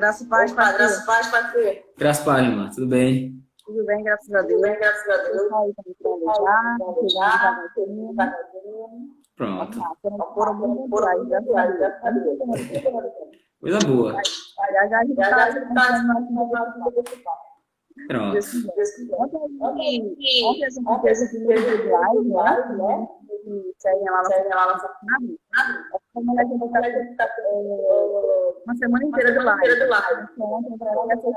Graças a Deus, Opa, graças a paz, Patrícia. Graças a paz, irmã. Tudo bem? tudo bem, graças a Tudo Deus. bem, graças a Deus. Aí, estamos Já, chegando devagarzinho. Pronto. Foram muito legais, graças a Deus. Coisa boa. Já já a gente Já está a gente está Pronto. Ontem a gente fez esse vídeo live, né? Que seguem lá na nossa canal. Como a gente está uma semana inteira de live. Ontem para essa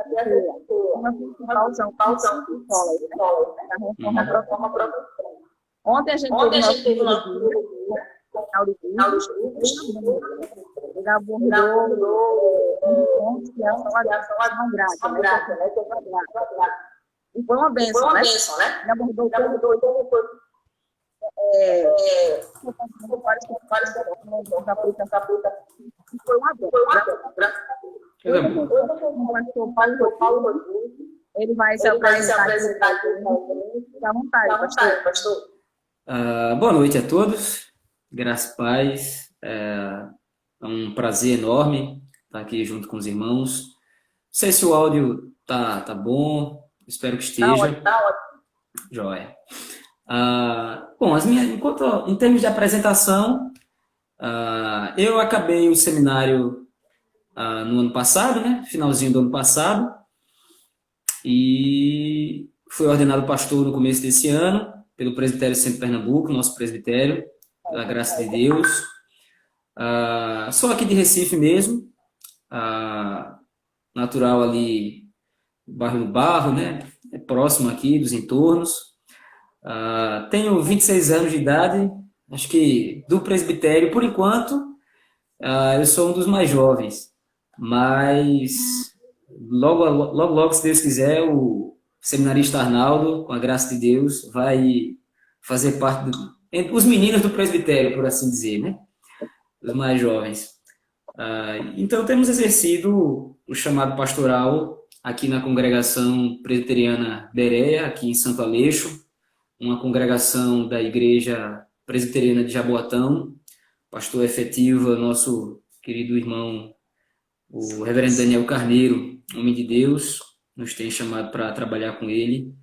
uma pausão, $5, né? Ontem a gente teve o nosso final do vídeo. O Gabo abordou que é uma graça, né? E foi uma bênção, né? Ele abordou vários foi uma bênção. O pastor Paulo ele vai se apresentar aqui. Fica à vontade, pastor. Boa noite a todos. Graças a paz. É um prazer enorme estar aqui junto com os irmãos. Não sei se o áudio tá bom. Espero que esteja. Tá ótimo. Joia. Bom, em termos de apresentação, eu acabei o seminário no ano passado, né? Finalzinho do ano passado, e fui ordenado pastor no começo desse ano, pelo Presbitério Centro Pernambuco, nosso presbitério, pela graça de Deus. Sou aqui de Recife mesmo, natural ali, bairro do Barro, né? É próximo aqui dos entornos. Tenho 26 anos de idade, acho que do presbitério, por enquanto, eu sou um dos mais jovens, mas logo, se Deus quiser, o seminarista Arnaldo, com a graça de Deus, vai fazer parte entre os meninos do presbitério, por assim dizer, né? Os mais jovens. Então, temos exercido o chamado pastoral aqui na congregação presbiteriana Berea, aqui em Santo Aleixo, uma congregação da Igreja Presbiteriana de Jaboatão. Pastor efetivo, nosso querido irmão, o reverendo Daniel Carneiro, homem de Deus, nos tem chamado para trabalhar com ele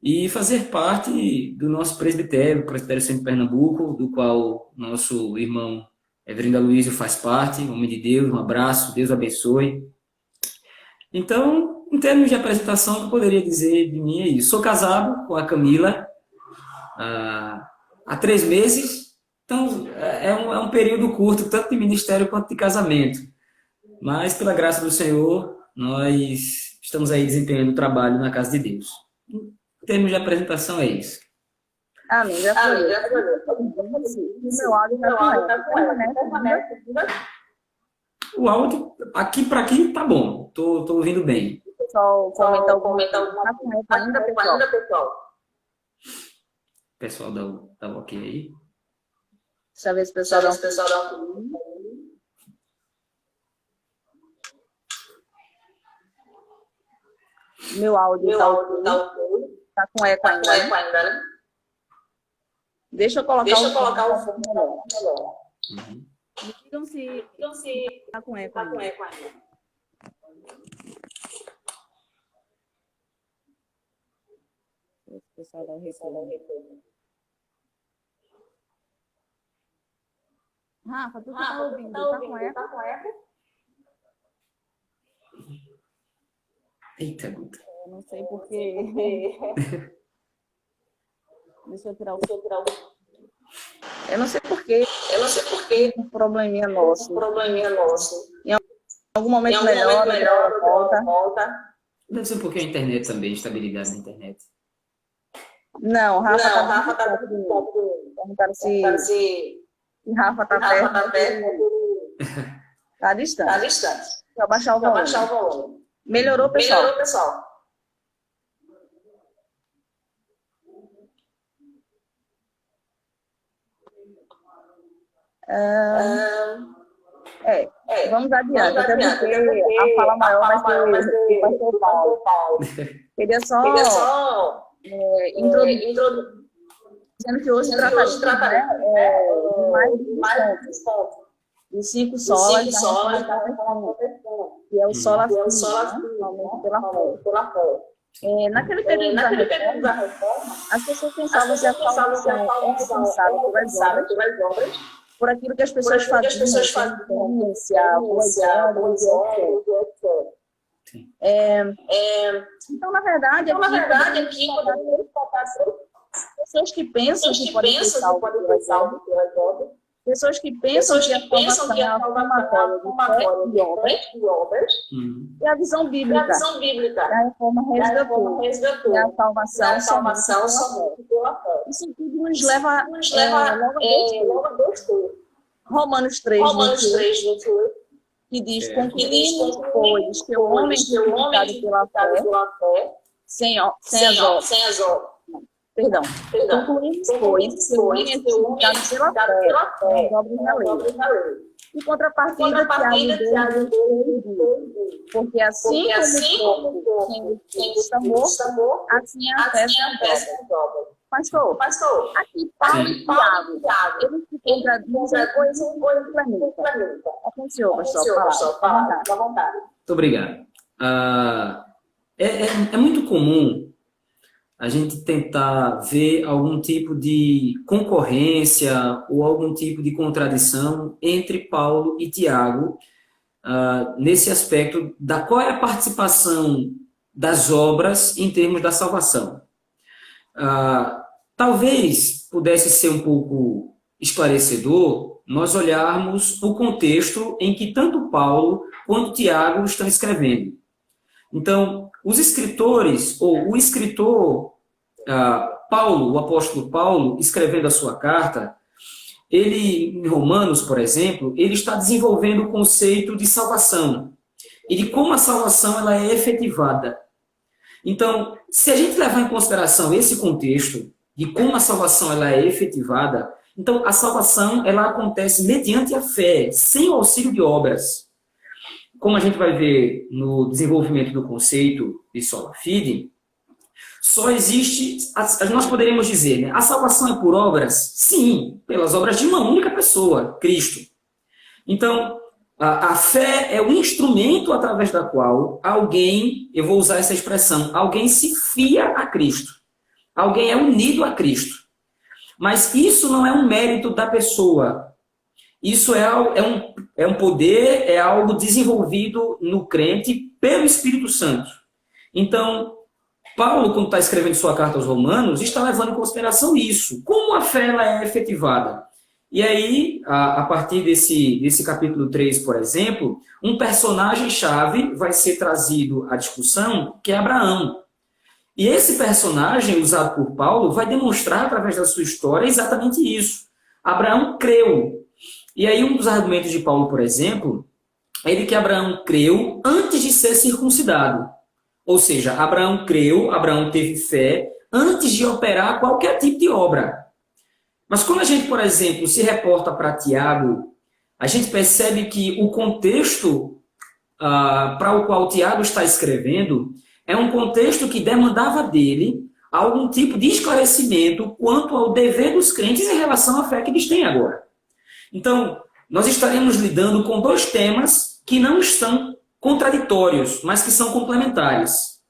e fazer parte do nosso presbitério, o Presbitério Centro Pernambuco, do qual nosso irmão reverendo Aloysio faz parte, homem de Deus. Um abraço, Deus abençoe. Então, em termos de apresentação, o que eu poderia dizer de mim é isso. Sou casado com a Camila há 3 meses, então é um período curto, tanto de ministério quanto de casamento. Mas, pela graça do Senhor, nós estamos aí desempenhando o trabalho na casa de Deus. Em termos de apresentação, é isso. Amém. Graças a Deus. Meu áudio permanece. O áudio, para aqui, tá bom. Tô ouvindo bem. Pessoal, comenta ainda, pessoal. Pessoal, dá um ok aí. Deixa eu ver se o pessoal dá um... Meu áudio tá com eco ainda, né? Deixa eu colocar o som melhor. Me digam se tá com eco ainda. O pessoal dá um retorno. Rafa, tu tá ouvindo? Tá com eco? Eita, Guta. Eu não sei porquê. Deixa eu tirar o... Eu não sei porquê. Um probleminha nosso. Em algum momento melhor, volta. Deve ser um pouquinho a internet também, estabilidade da internet. Não, Rafa tá perguntaram se Rafa tá perto. Tá distante. Deixa eu abaixar o volume. Melhorou, pessoal? Vamos adiante, até porque a fala maior vai ser o Paulo. Queria só introduzir, dizendo que hoje trataremos de mais de 5 solas. que é o sola que é o fide, sola né? fide, Somente pela fé. somente pela fé. Naquele período da Naquele período da Reforma, Reforma, as pessoas as pensavam que a pessoas pensavam que a salvação era salvação alcançada era pelas alcançada obras, pelas obras, por aquilo que as por pessoas aquilo que as faziam, pessoas faziam, penitência, boas penitência, obras, boas etc. obras, etc. Sim. Então, na verdade, Então, na aqui verdade, podemos aqui colocar podemos colocar pessoas que pensam pessoas que que podem ser pensam que salvas podem ser pelas obras, salvos pelas obras, pessoas que pensam pessoas que a que pensam salvação que é a a salvação é somatória a de fé somatória e de obras, fé e obras, e a visão e a bíblica, visão bíblica, que a reforma que a reforma resgatou, que é a resgatou, que é salvação a somente salvação pela fé. somente pela fé. Isso tudo nos Isso leva nos leva logo a dois logo textos. a dois textos. Romanos 3, Romanos 28, 3, 28, que diz: Certo. que diz: concluímos, pois, que o homem pois, que o homem é justificado pela justificado fé, pela fé, sem as obras. sem as obras. Perdão. Perdão. Concluímos, pois, que o homem é Que o homem é justificado pela justificado fé, pela sem fé, as obras da as lei. obras da lei. Em contrapartida, Tiago Contrapartida, 2, Tiago 26 diz: porque assim porque assim como como o o corpo sem o corpo sem espírito está o morto, está morto, assim a fé assim sem a fé obras. sem obras. Pastor, Pastor, aqui Paulo Sim. e Tiago, eles se ele contradizem ou eles se complementam? complementa. É com o senhor, pastor, Senhor, pastor, palavra. fala, fica à vontade. Muito obrigado. É muito comum a gente tentar ver algum tipo de concorrência ou algum tipo de contradição entre Paulo e Tiago, nesse aspecto da qual é a participação das obras em termos da salvação. Talvez pudesse ser um pouco esclarecedor nós olharmos o contexto em que tanto Paulo quanto Tiago estão escrevendo. Então, os escritores, ou o escritor Paulo, o apóstolo Paulo, escrevendo a sua carta, ele, em Romanos, por exemplo, ele está desenvolvendo o conceito de salvação e de como a salvação ela é efetivada. Então, se a gente levar em consideração esse contexto de como a salvação ela é efetivada, então a salvação ela acontece mediante a fé, sem o auxílio de obras. Como a gente vai ver no desenvolvimento do conceito de sola fide, só existe, nós poderíamos dizer, né, a salvação é por obras? Sim, pelas obras de uma única pessoa, Cristo. Então, a fé é o instrumento através da qual alguém, eu vou usar essa expressão, alguém se fia a Cristo. Alguém é unido a Cristo. Mas isso não é um mérito da pessoa. Isso é um poder, é algo desenvolvido no crente pelo Espírito Santo. Então, Paulo, quando está escrevendo sua carta aos Romanos, está levando em consideração isso. Como a fé ela é efetivada? E aí, a partir desse capítulo 3, por exemplo, um personagem-chave vai ser trazido à discussão, que é Abraão. E esse personagem, usado por Paulo, vai demonstrar, através da sua história, exatamente isso. Abraão creu. E aí, um dos argumentos de Paulo, por exemplo, é de que Abraão creu antes de ser circuncidado. Ou seja, Abraão creu, Abraão teve fé antes de operar qualquer tipo de obra. Mas quando a gente, por exemplo, se reporta para Tiago, a gente percebe que o contexto para o qual Tiago está escrevendo é um contexto que demandava dele algum tipo de esclarecimento quanto ao dever dos crentes em relação à fé que eles têm agora. Então, nós estaremos lidando com dois temas que não estão contraditórios, mas que são complementares.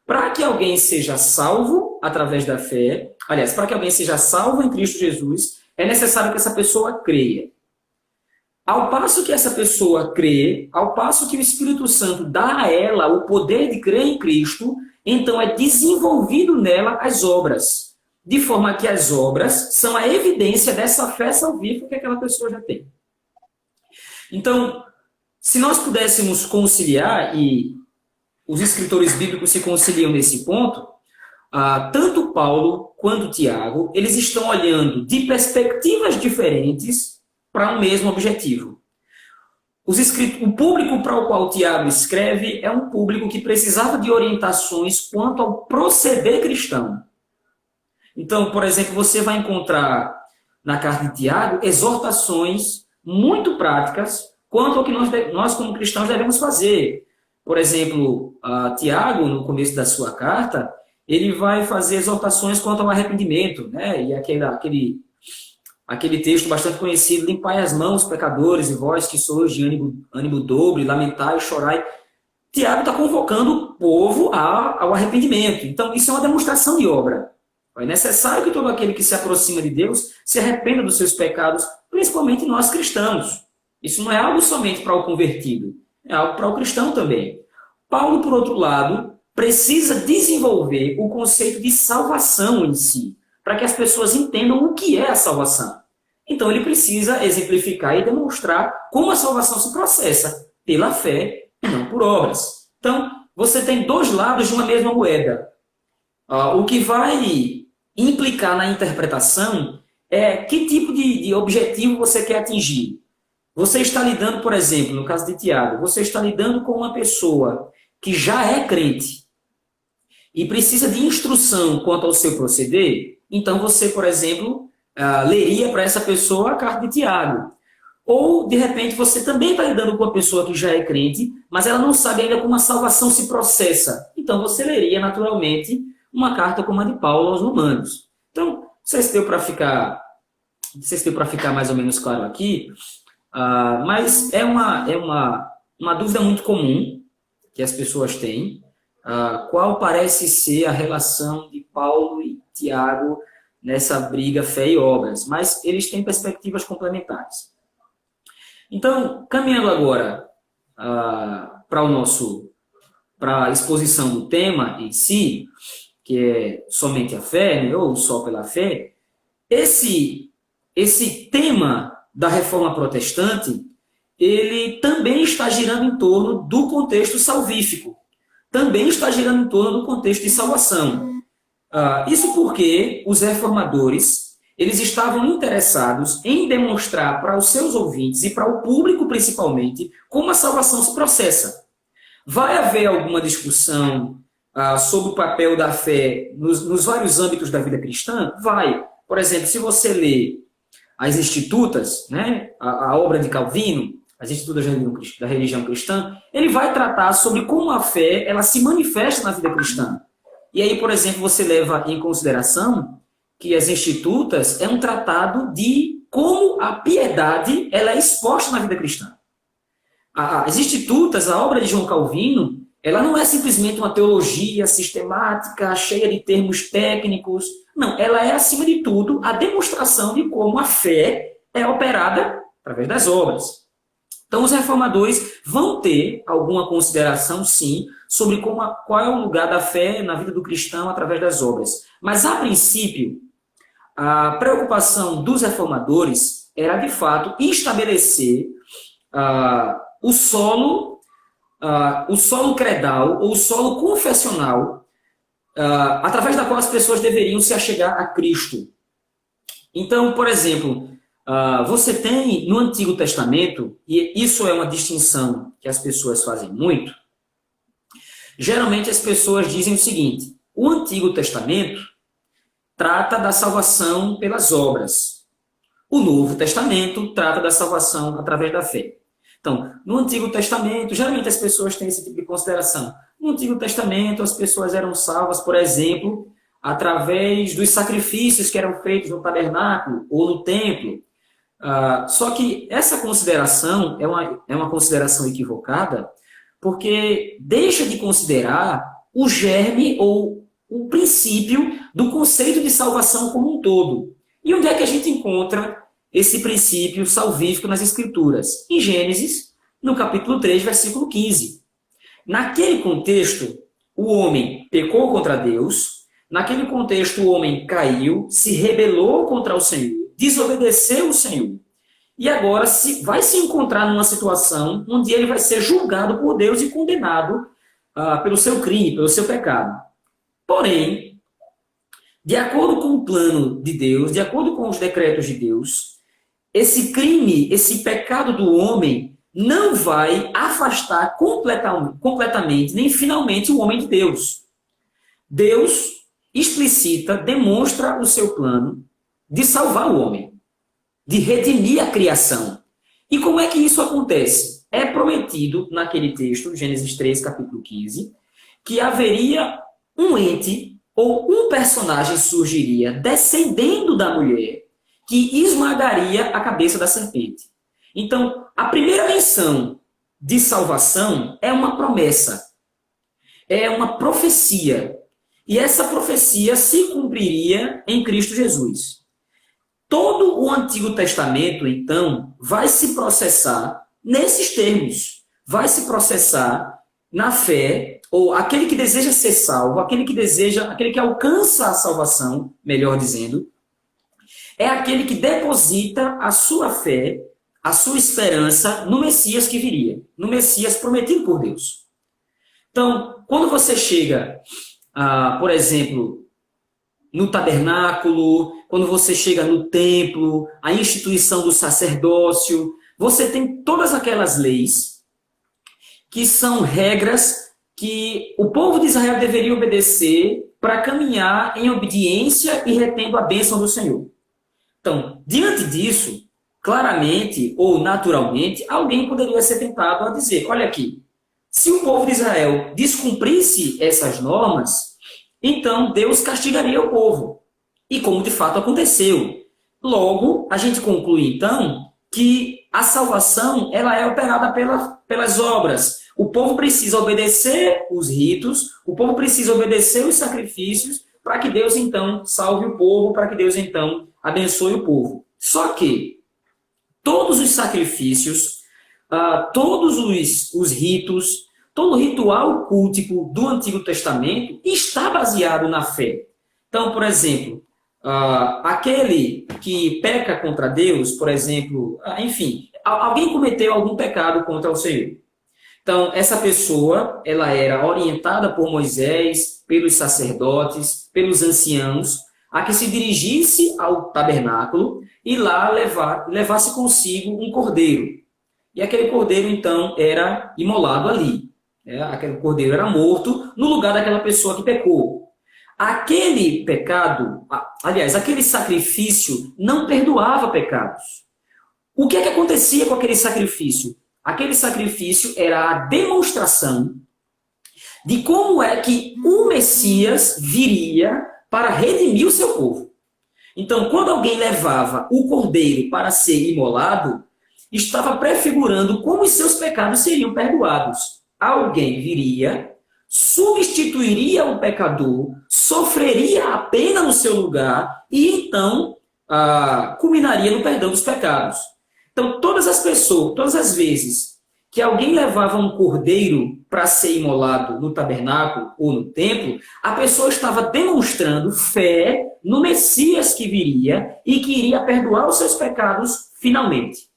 Para que alguém seja salvo através da fé, aliás, para que alguém seja salvo em Cristo Jesus, é necessário que essa pessoa creia. Ao passo que essa pessoa crê, ao passo que o Espírito Santo dá a ela o poder de crer em Cristo, então é desenvolvido nela as obras, de forma que as obras são a evidência dessa fé salvífica que aquela pessoa já tem. Então, se nós pudéssemos conciliar, e os escritores bíblicos se conciliam nesse ponto, tanto Paulo quanto Tiago, eles estão olhando de perspectivas diferentes para um mesmo objetivo. O público para o qual Tiago escreve é um público que precisava de orientações quanto ao proceder cristão. Então, por exemplo, você vai encontrar na carta de Tiago exortações muito práticas quanto ao que nós como cristãos devemos fazer. Por exemplo, Tiago, no começo da sua carta, ele vai fazer exortações quanto ao arrependimento, né? E aquele texto bastante conhecido, limpai as mãos, pecadores, e vós que sois de ânimo dobre, lamentai e chorai. Tiago está convocando o povo ao arrependimento. Então, isso é uma demonstração de obra. É necessário que todo aquele que se aproxima de Deus se arrependa dos seus pecados, principalmente nós cristãos. Isso não é algo somente para o convertido, é algo para o cristão também. Paulo, por outro lado, precisa desenvolver o conceito de salvação em si, para que as pessoas entendam o que é a salvação. Então, ele precisa exemplificar e demonstrar como a salvação se processa, pela fé e não por obras. Então, você tem dois lados de uma mesma moeda. O que vai implicar na interpretação é que tipo de objetivo você quer atingir. Você está lidando, por exemplo, no caso de Tiago, você está lidando com uma pessoa que já é crente e precisa de instrução quanto ao seu proceder. Então você, por exemplo, leria para essa pessoa a carta de Tiago. Ou, de repente, você também está lidando com uma pessoa que já é crente, mas ela não sabe ainda como a salvação se processa. Então você leria, naturalmente, uma carta como a de Paulo aos Romanos. Então, não sei se deu para ficar mais ou menos claro aqui, mas é uma dúvida muito comum que as pessoas têm. Qual parece ser a relação de Paulo e Tiago nessa briga fé e obras? Mas eles têm perspectivas complementares. Então, caminhando agora para a exposição do tema em si, que é somente a fé, né, ou só pela fé, esse tema da reforma protestante, ele também está girando em torno do contexto salvífico, também está girando em torno do contexto de salvação. Isso porque os reformadores, eles estavam interessados em demonstrar para os seus ouvintes e para o público principalmente como a salvação se processa. Vai haver alguma discussão sobre o papel da fé nos vários âmbitos da vida cristã? Vai. Por exemplo, se você lê as Institutas, né, a obra de Calvino, as Institutas da religião cristã, ele vai tratar sobre como a fé ela se manifesta na vida cristã. E aí, por exemplo, você leva em consideração que as Institutas é um tratado de como a piedade ela é exposta na vida cristã. As Institutas, a obra de João Calvino, ela não é simplesmente uma teologia sistemática, cheia de termos técnicos. Não, ela é, acima de tudo, a demonstração de como a fé é operada através das obras. Então, os reformadores vão ter alguma consideração, sim, sobre qual é o lugar da fé na vida do cristão através das obras. Mas, a princípio, a preocupação dos reformadores era, de fato, estabelecer o solo credal ou o solo confessional através da qual as pessoas deveriam se achegar a Cristo. Então, por exemplo, você tem no Antigo Testamento, e isso é uma distinção que as pessoas fazem muito, geralmente as pessoas dizem o seguinte: o Antigo Testamento trata da salvação pelas obras. O Novo Testamento trata da salvação através da fé. Então, no Antigo Testamento, geralmente as pessoas têm esse tipo de consideração. No Antigo Testamento, as pessoas eram salvas, por exemplo, através dos sacrifícios que eram feitos no tabernáculo ou no templo. Só que essa consideração é uma consideração equivocada, porque deixa de considerar o germe ou o princípio do conceito de salvação como um todo. E onde é que a gente encontra esse princípio salvífico nas Escrituras? Em Gênesis, no capítulo 3, versículo 15. Naquele contexto, o homem pecou contra Deus, naquele contexto o homem caiu, se rebelou contra o Senhor, desobedeceu o Senhor. E agora vai se encontrar numa situação onde ele vai ser julgado por Deus e condenado pelo seu crime, pelo seu pecado. Porém, de acordo com o plano de Deus, de acordo com os decretos de Deus, esse crime, esse pecado do homem não vai afastar completamente, nem finalmente, o homem de Deus. Deus explicita, demonstra o seu plano de salvar o homem, de redimir a criação. E como é que isso acontece? É prometido naquele texto, Gênesis 3, capítulo 15, que haveria um ente ou um personagem surgiria descendendo da mulher que esmagaria a cabeça da serpente. Então, a primeira menção de salvação é uma promessa, é uma profecia. E essa profecia se cumpriria em Cristo Jesus. Todo o Antigo Testamento, então, vai se processar nesses termos. Vai se processar na fé, ou aquele que deseja ser salvo, aquele que alcança a salvação, melhor dizendo, é aquele que deposita a sua fé, a sua esperança no Messias que viria, no Messias prometido por Deus. Então, quando você chega, por exemplo, no tabernáculo, quando você chega no templo, a instituição do sacerdócio, você tem todas aquelas leis que são regras que o povo de Israel deveria obedecer para caminhar em obediência e retendo a bênção do Senhor. Então, diante disso, claramente ou naturalmente, alguém poderia ser tentado a dizer, olha aqui, se o povo de Israel descumprisse essas normas, então Deus castigaria o povo. E como de fato aconteceu. Logo, a gente conclui então que a salvação ela é operada pelas obras. O povo precisa obedecer os ritos, o povo precisa obedecer os sacrifícios para que Deus então salve o povo, para que Deus então abençoe o povo. Só que todos os sacrifícios, todos os ritos, todo o ritual cultico do Antigo Testamento está baseado na fé. Então, por exemplo, aquele que peca contra Deus, por exemplo, enfim, alguém cometeu algum pecado contra o Senhor. Então, essa pessoa, ela era orientada por Moisés, pelos sacerdotes, pelos anciãos, a que se dirigisse ao tabernáculo e lá levasse consigo um cordeiro. E aquele cordeiro, então, era imolado ali. Aquele cordeiro era morto no lugar daquela pessoa que pecou. Aquele pecado, aliás, aquele sacrifício não perdoava pecados. O que é que acontecia com aquele sacrifício? Aquele sacrifício era a demonstração de como é que o Messias viria para redimir o seu povo. Então, quando alguém levava o cordeiro para ser imolado, estava prefigurando como os seus pecados seriam perdoados. Alguém viria, substituiria o pecador, sofreria a pena no seu lugar e então culminaria no perdão dos pecados. Então, todas as vezes que alguém levava um cordeiro para ser imolado no tabernáculo ou no templo, a pessoa estava demonstrando fé no Messias que viria e que iria perdoar os seus pecados finalmente.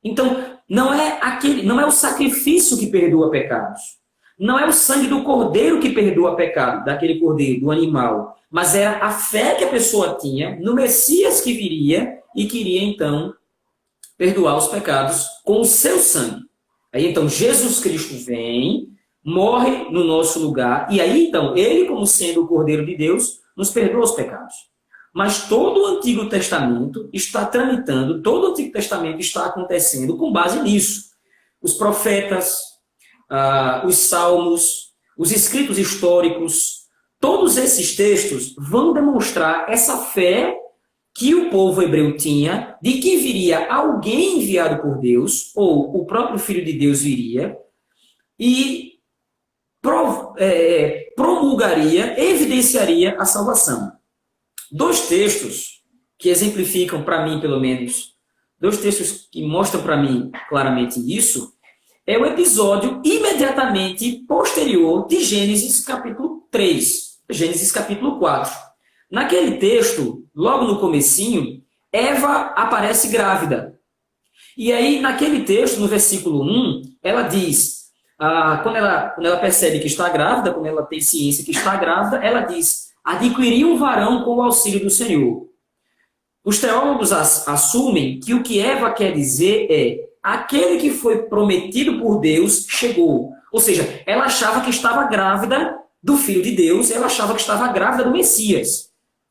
Então, não é o sacrifício que perdoa pecados. Não é o sangue do cordeiro que perdoa pecado, daquele cordeiro, do animal. Mas é a fé que a pessoa tinha no Messias que viria e queria, então, perdoar os pecados com o seu sangue. Aí, então, Jesus Cristo vem, morre no nosso lugar, e aí, então, ele, como sendo o Cordeiro de Deus, nos perdoa os pecados. Mas todo o Antigo Testamento está tramitando, todo o Antigo Testamento está acontecendo com base nisso. Os profetas, os salmos, os escritos históricos, todos esses textos vão demonstrar essa fé que o povo hebreu tinha de que viria alguém enviado por Deus, ou o próprio Filho de Deus viria, e promulgaria, evidenciaria a salvação. Dois textos que exemplificam para mim, pelo menos, dois textos que mostram para mim claramente isso, é o episódio imediatamente posterior de Gênesis capítulo 3, Gênesis capítulo 4. Naquele texto, logo no comecinho, Eva aparece grávida. E aí, naquele texto, no versículo 1, ela diz, quando ela percebe que está grávida, quando ela tem ciência que está grávida, ela diz, adquirir um varão com o auxílio do Senhor. Os teólogos assumem que o que Eva quer dizer é, aquele que foi prometido por Deus chegou. Ou seja, ela achava que estava grávida do Filho de Deus, ela achava que estava grávida do Messias.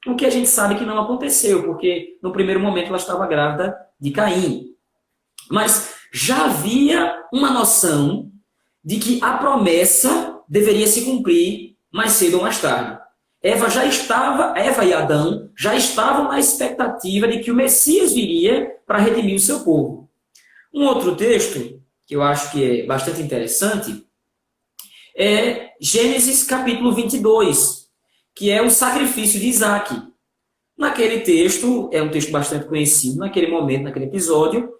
O que a gente sabe que não aconteceu, porque no primeiro momento ela estava grávida de Caim. Mas já havia uma noção de que a promessa deveria se cumprir mais cedo ou mais tarde. Eva e Adão já estavam na expectativa de que o Messias viria para redimir o seu povo. Um outro texto que eu acho que é bastante interessante, é Gênesis capítulo 22, que é o sacrifício de Isaac. Naquele texto, é um texto bastante conhecido, naquele momento, naquele episódio,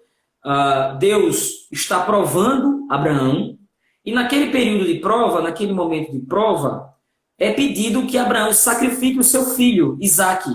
Deus está provando Abraão, e naquele período de prova, naquele momento de prova, é pedido que Abraão sacrifique o seu filho, Isaac.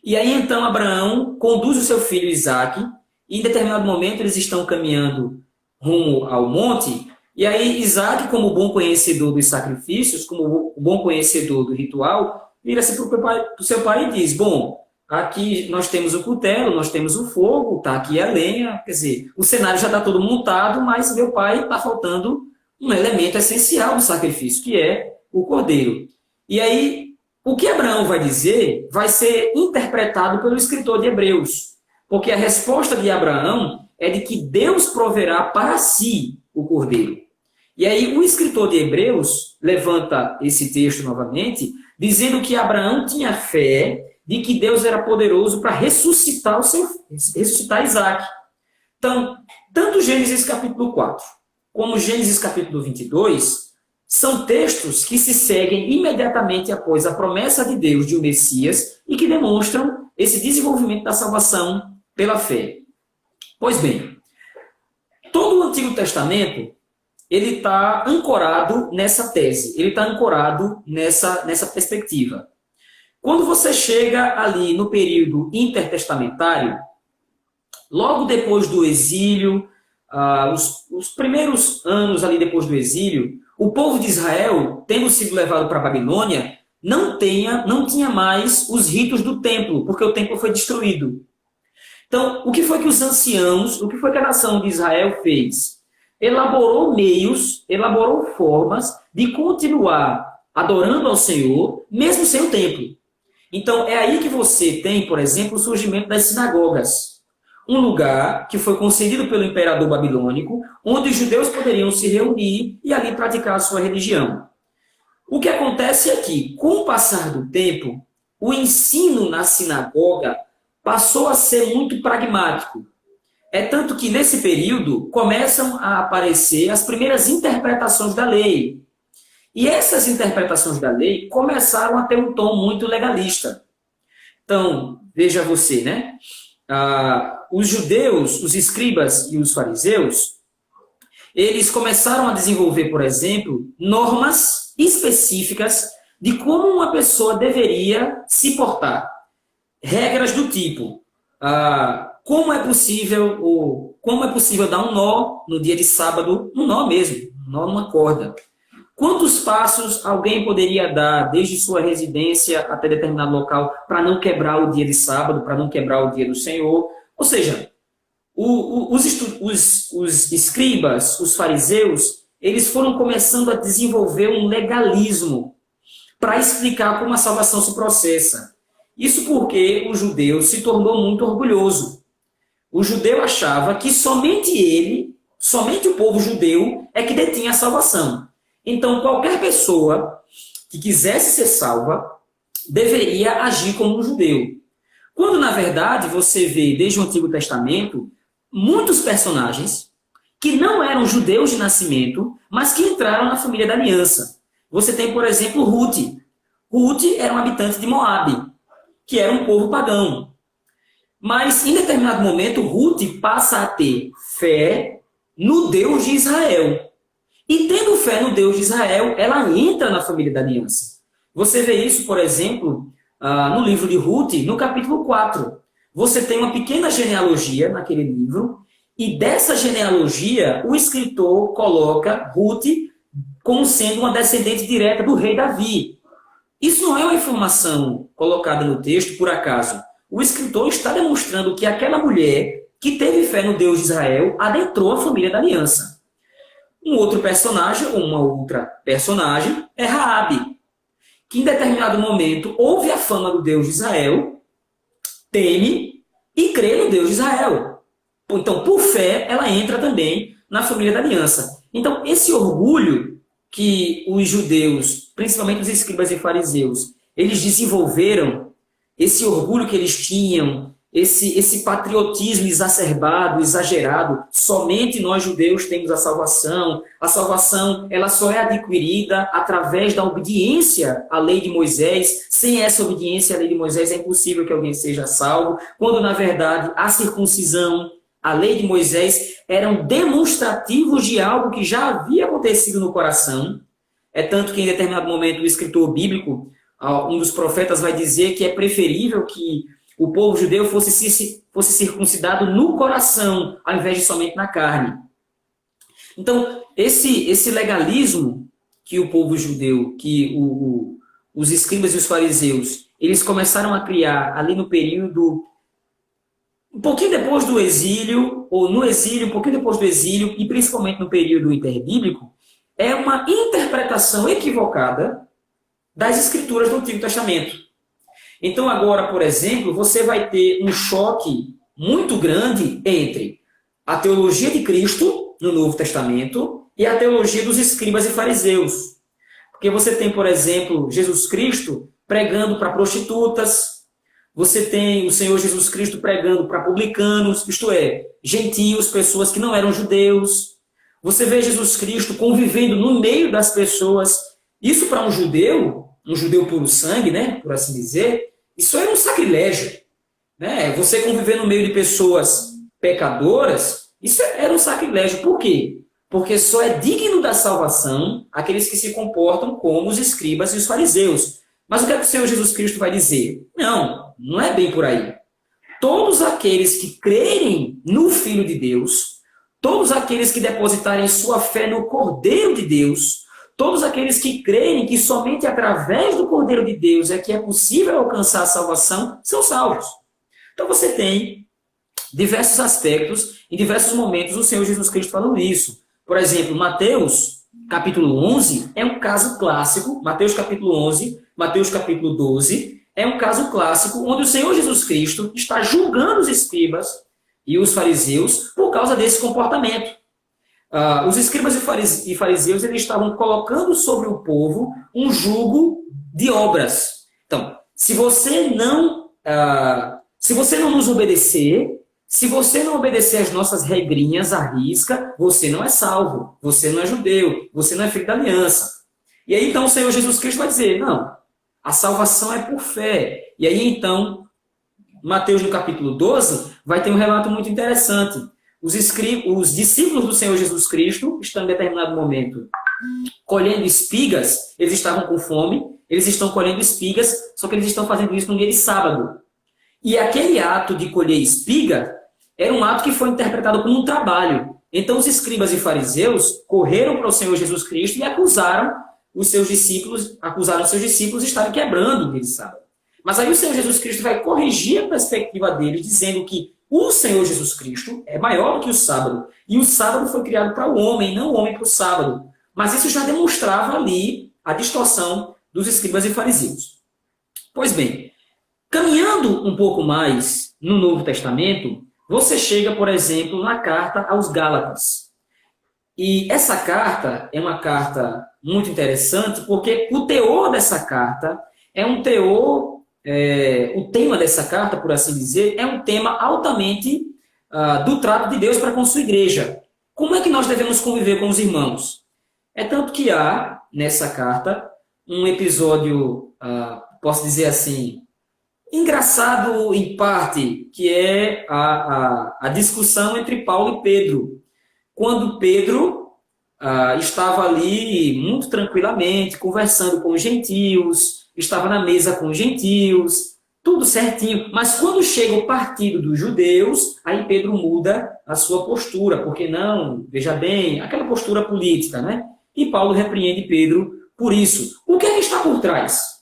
E aí, então, Abraão conduz o seu filho Isaac, e em determinado momento eles estão caminhando rumo ao monte, e aí Isaac, como bom conhecedor dos sacrifícios, como bom conhecedor do ritual, vira-se para o seu pai e diz, bom, aqui nós temos o cutelo, nós temos o fogo, está aqui a lenha, quer dizer, o cenário já está todo montado, mas meu pai está faltando um elemento essencial do sacrifício, que é o cordeiro. E aí, o que Abraão vai dizer vai ser interpretado pelo escritor de Hebreus, porque a resposta de Abraão é de que Deus proverá para si o cordeiro. E aí, o escritor de Hebreus levanta esse texto novamente, dizendo que Abraão tinha fé de que Deus era poderoso para ressuscitar Isaac. Então, tanto Gênesis capítulo 4 como Gênesis capítulo 22 são textos que se seguem imediatamente após a promessa de Deus de um Messias e que demonstram esse desenvolvimento da salvação pela fé. Pois bem, todo o Antigo Testamento ele está ancorado nessa tese, ele está ancorado nessa perspectiva. Quando você chega ali no período intertestamentário, logo depois do exílio, os primeiros anos ali depois do exílio, o povo de Israel, tendo sido levado para a Babilônia, não tinha mais os ritos do templo, porque o templo foi destruído. Então, o que foi que os anciãos, o que foi que a nação de Israel fez? Elaborou meios, elaborou formas de continuar adorando ao Senhor, mesmo sem o templo. Então, é aí que você tem, por exemplo, o surgimento das sinagogas. Um lugar que foi concedido pelo imperador babilônico, onde os judeus poderiam se reunir e ali praticar a sua religião. O que acontece é que, com o passar do tempo, o ensino na sinagoga passou a ser muito pragmático. É tanto que, nesse período, começam a aparecer as primeiras interpretações da lei. E essas interpretações da lei começaram a ter um tom muito legalista. Então, veja você, né? Os judeus, os escribas e os fariseus, eles começaram a desenvolver, por exemplo, normas específicas de como uma pessoa deveria se portar. Regras do tipo, como é possível dar um nó no dia de sábado, um nó mesmo, um nó numa corda. Quantos passos alguém poderia dar desde sua residência até determinado local para não quebrar o dia de sábado, para não quebrar o dia do Senhor? Ou seja, os escribas, os fariseus, eles foram começando a desenvolver um legalismo para explicar como a salvação se processa. Isso porque o judeu se tornou muito orgulhoso. O judeu achava que somente ele, somente o povo judeu, é que detinha a salvação. Então, qualquer pessoa que quisesse ser salva deveria agir como um judeu. Quando, na verdade, você vê, desde o Antigo Testamento, muitos personagens que não eram judeus de nascimento, mas que entraram na família da aliança. Você tem, por exemplo, Ruth. Ruth era um habitante de Moabe, que era um povo pagão. Mas, em determinado momento, Ruth passa a ter fé no Deus de Israel. E tendo fé no Deus de Israel, ela entra na família da aliança. Você vê isso, por exemplo, no livro de Ruth, no capítulo 4. Você tem uma pequena genealogia naquele livro, e dessa genealogia, o escritor coloca Ruth como sendo uma descendente direta do rei Davi. Isso não é uma informação colocada no texto por acaso. O escritor está demonstrando que aquela mulher que teve fé no Deus de Israel adentrou a família da aliança. Um outro personagem, ou uma outra personagem, é Raabe, que em determinado momento ouve a fama do Deus de Israel, teme e crê no Deus de Israel. Então, por fé, ela entra também na família da aliança. Então, esse orgulho que os judeus, principalmente os escribas e fariseus, eles desenvolveram, esse orgulho que eles tinham esse patriotismo exacerbado, exagerado, somente nós judeus temos a salvação ela só é adquirida através da obediência à lei de Moisés, sem essa obediência à lei de Moisés é impossível que alguém seja salvo, quando na verdade a circuncisão, a lei de Moisés eram demonstrativos de algo que já havia acontecido no coração, é tanto que em determinado momento o escritor bíblico, um dos profetas vai dizer que é preferível que o povo judeu fosse circuncidado no coração, ao invés de somente na carne. Então, esse legalismo que o povo judeu, que os escribas e os fariseus, eles começaram a criar ali no período, um pouquinho depois do exílio, ou no exílio, um pouquinho depois do exílio, e principalmente no período interbíblico, é uma interpretação equivocada das escrituras do Antigo Testamento. Então agora, por exemplo, você vai ter um choque muito grande entre a teologia de Cristo no Novo Testamento e a teologia dos escribas e fariseus. Porque você tem, por exemplo, Jesus Cristo pregando para prostitutas, você tem o Senhor Jesus Cristo pregando para publicanos, isto é, gentios, pessoas que não eram judeus. Você vê Jesus Cristo convivendo no meio das pessoas. Isso para um judeu puro sangue, né, por assim dizer, isso era um sacrilégio. Né? Você conviver no meio de pessoas pecadoras, isso era um sacrilégio. Por quê? Porque só é digno da salvação aqueles que se comportam como os escribas e os fariseus. Mas o que é que o Senhor Jesus Cristo vai dizer? Não é bem por aí. Todos aqueles que crerem no Filho de Deus, todos aqueles que depositarem sua fé no Cordeiro de Deus, todos aqueles que creem que somente através do Cordeiro de Deus é que é possível alcançar a salvação, são salvos. Então você tem diversos aspectos, em diversos momentos, o Senhor Jesus Cristo falando isso. Por exemplo, Mateus, capítulo 11, é um caso clássico. Mateus, capítulo 11, Mateus, capítulo 12, é um caso clássico onde o Senhor Jesus Cristo está julgando os escribas e os fariseus por causa desse comportamento. Os escribas e fariseus eles estavam colocando sobre o povo um jugo de obras. Então, se você não nos obedecer, se você não obedecer às nossas regrinhas à risca, você não é salvo, você não é judeu, você não é filho da aliança. E aí então o Senhor Jesus Cristo vai dizer, não, a salvação é por fé. E aí então, Mateus no capítulo 12 vai ter um relato muito interessante. Os discípulos do Senhor Jesus Cristo estão em determinado momento colhendo espigas, eles estavam com fome, eles estão colhendo espigas, só que eles estão fazendo isso no dia de sábado. E aquele ato de colher espiga era um ato que foi interpretado como um trabalho. Então os escribas e fariseus correram para o Senhor Jesus Cristo e acusaram seus discípulos de estarem quebrando o dia de sábado. Mas aí o Senhor Jesus Cristo vai corrigir a perspectiva deles, dizendo que o Senhor Jesus Cristo é maior do que o sábado. E o sábado foi criado para o homem, não o homem para o sábado. Mas isso já demonstrava ali a distorção dos escribas e fariseus. Pois bem, caminhando um pouco mais no Novo Testamento, você chega, por exemplo, na carta aos Gálatas. E essa carta é uma carta muito interessante, porque o teor dessa carta é um teor... o tema dessa carta, por assim dizer, é um tema altamente do trato de Deus para com sua igreja. Como é que nós devemos conviver com os irmãos? É tanto que há, nessa carta, um episódio, posso dizer assim, engraçado em parte, que é a discussão entre Paulo e Pedro. Quando Pedro estava ali muito tranquilamente, conversando com os gentios, estava na mesa com os gentios, tudo certinho. Mas quando chega o partido dos judeus, aí Pedro muda a sua postura, porque não, veja bem, aquela postura política, né? E Paulo repreende Pedro por isso. O que é que está por trás?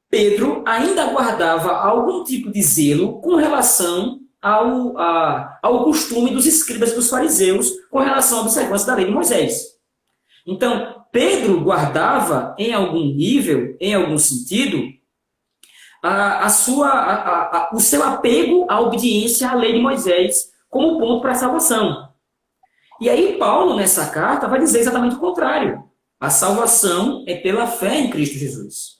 Pedro ainda guardava algum tipo de zelo com relação ao costume dos escribas e dos fariseus com relação à observância da lei de Moisés. Então, Pedro guardava, em algum nível, em algum sentido, o seu apego à obediência à lei de Moisés como ponto para a salvação. E aí Paulo, nessa carta, vai dizer exatamente o contrário. A salvação é pela fé em Cristo Jesus.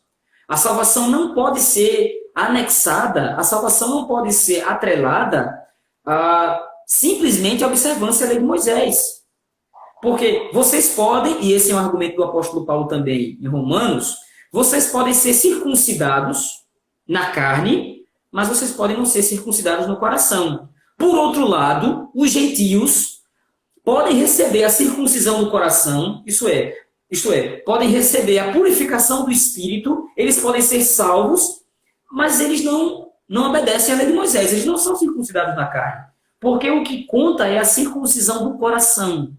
A salvação não pode ser anexada, a salvação não pode ser atrelada simplesmente à observância da lei de Moisés. Porque vocês podem, e esse é um argumento do apóstolo Paulo também em Romanos, vocês podem ser circuncidados na carne, mas vocês podem não ser circuncidados no coração. Por outro lado, os gentios podem receber a circuncisão do coração, isto é, podem receber a purificação do espírito, eles podem ser salvos, mas eles não obedecem à lei de Moisés, eles não são circuncidados na carne. Porque o que conta é a circuncisão do coração,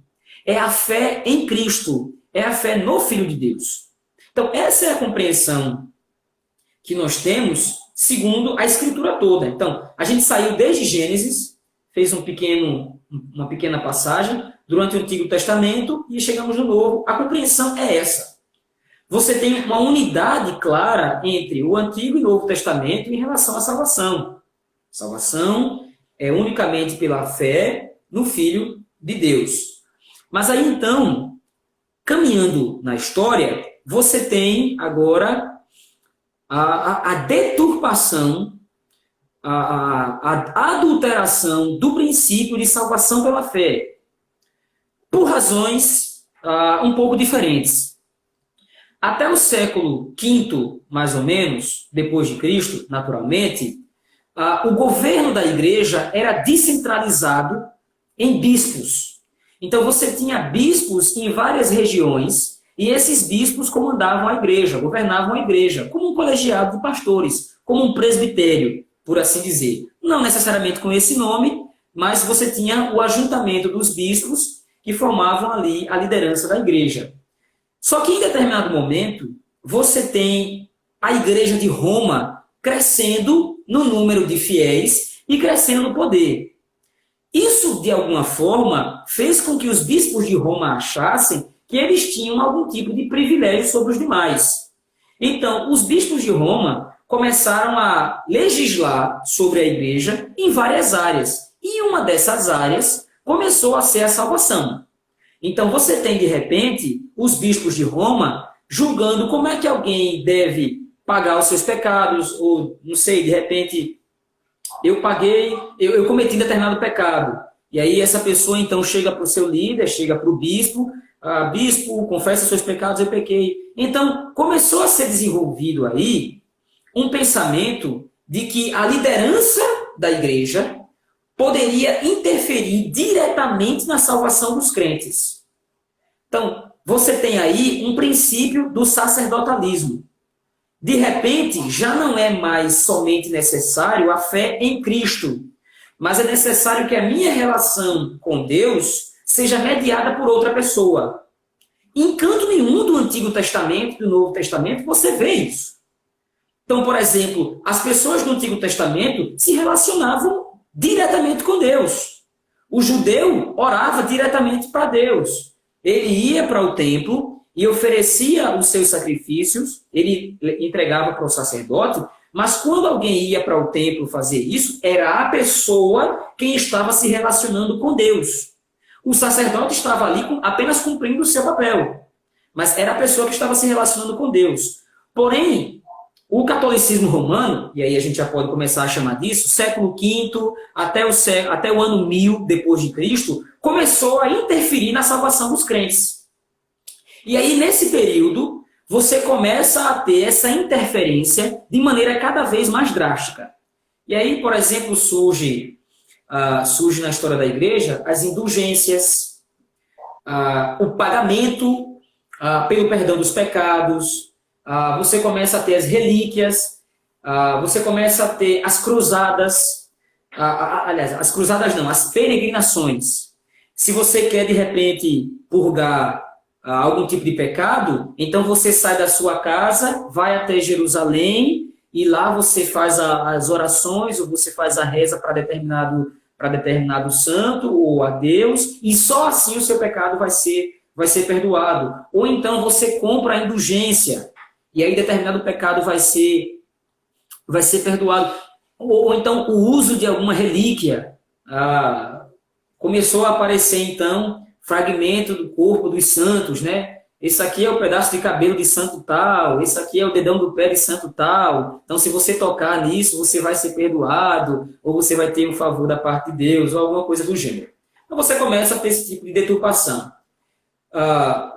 é a fé em Cristo, é a fé no Filho de Deus. Então, essa é a compreensão que nós temos segundo a Escritura toda. Então, a gente saiu desde Gênesis, fez uma pequena passagem durante o Antigo Testamento e chegamos no Novo. A compreensão é essa. Você tem uma unidade clara entre o Antigo e o Novo Testamento em relação à salvação. Salvação é unicamente pela fé no Filho de Deus. Mas aí, então, caminhando na história, você tem agora a deturpação, a adulteração do princípio de salvação pela fé, por razões um pouco diferentes. Até o século V, mais ou menos, depois de Cristo, naturalmente, o governo da igreja era descentralizado em bispos. Então você tinha bispos em várias regiões e esses bispos comandavam a igreja, governavam a igreja, como um colegiado de pastores, como um presbitério, por assim dizer. Não necessariamente com esse nome, mas você tinha o ajuntamento dos bispos que formavam ali a liderança da igreja. Só que em determinado momento, você tem a igreja de Roma crescendo no número de fiéis e crescendo no poder. Isso, de alguma forma, fez com que os bispos de Roma achassem que eles tinham algum tipo de privilégio sobre os demais. Então, os bispos de Roma começaram a legislar sobre a igreja em várias áreas. E uma dessas áreas começou a ser a salvação. Então, você tem, de repente, os bispos de Roma julgando como é que alguém deve pagar os seus pecados, ou, não sei, de repente, eu cometi determinado pecado. E aí essa pessoa, então, chega para o seu líder, chega para o bispo, bispo, confessa seus pecados, eu pequei. Então, começou a ser desenvolvido aí um pensamento de que a liderança da igreja poderia interferir diretamente na salvação dos crentes. Então, você tem aí um princípio do sacerdotalismo. De repente, já não é mais somente necessário a fé em Cristo, mas é necessário que a minha relação com Deus seja mediada por outra pessoa. Em canto nenhum do Antigo Testamento e do Novo Testamento você vê isso. Então, por exemplo, as pessoas do Antigo Testamento se relacionavam diretamente com Deus. O judeu orava diretamente para Deus. Ele ia para o templo e oferecia os seus sacrifícios, ele entregava para o sacerdote, mas quando alguém ia para o templo fazer isso, era a pessoa quem estava se relacionando com Deus. O sacerdote estava ali apenas cumprindo o seu papel, mas era a pessoa que estava se relacionando com Deus. Porém, o catolicismo romano, e aí a gente já pode começar a chamar disso, século V até o ano 1000 depois de Cristo, começou a interferir na salvação dos crentes. E aí, nesse período, você começa a ter essa interferência de maneira cada vez mais drástica. E aí, por exemplo, surge na história da igreja as indulgências, o pagamento pelo perdão dos pecados, você começa a ter as relíquias, você começa a ter as cruzadas, aliás, as cruzadas não, as peregrinações. Se você quer, de repente, purgar algum tipo de pecado, então você sai da sua casa, vai até Jerusalém e lá você faz as orações ou você faz a reza para determinado santo ou a Deus e só assim o seu pecado vai ser perdoado. Ou então você compra a indulgência e aí determinado pecado vai ser perdoado. Ou então o uso de alguma relíquia. Começou a aparecer então fragmento do corpo dos santos, né? esse aqui é o pedaço de cabelo de santo tal, esse aqui é o dedão do pé de santo tal. Então, se você tocar nisso, você vai ser perdoado, ou você vai ter um favor da parte de Deus, ou alguma coisa do gênero. Então, você começa a ter esse tipo de deturpação.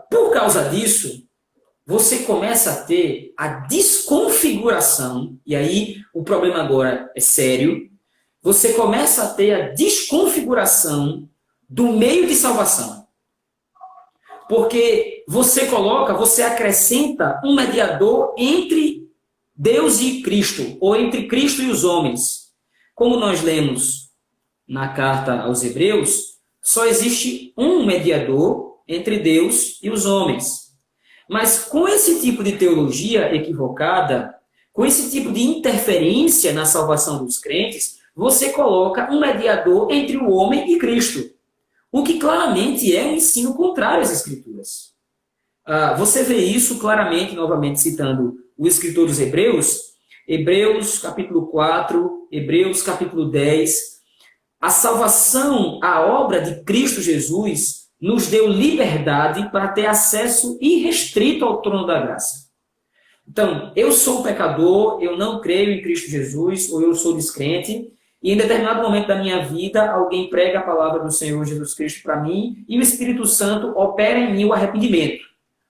Por causa disso, você começa a ter a desconfiguração, e aí o problema agora é sério, você começa a ter a desconfiguração do meio de salvação. Porque você acrescenta um mediador entre Deus e Cristo, ou entre Cristo e os homens. Como nós lemos na carta aos Hebreus, só existe um mediador entre Deus e os homens. Mas com esse tipo de teologia equivocada, com esse tipo de interferência na salvação dos crentes, você coloca um mediador entre o homem e Cristo. O que claramente é um ensino contrário às Escrituras. Você vê isso claramente, novamente citando o escritor dos Hebreus, Hebreus capítulo 4, Hebreus capítulo 10. A salvação, a obra de Cristo Jesus, nos deu liberdade para ter acesso irrestrito ao trono da graça. Então, eu sou pecador, eu não creio em Cristo Jesus, ou eu sou descrente, e em determinado momento da minha vida, alguém prega a palavra do Senhor Jesus Cristo para mim, e o Espírito Santo opera em mim o arrependimento.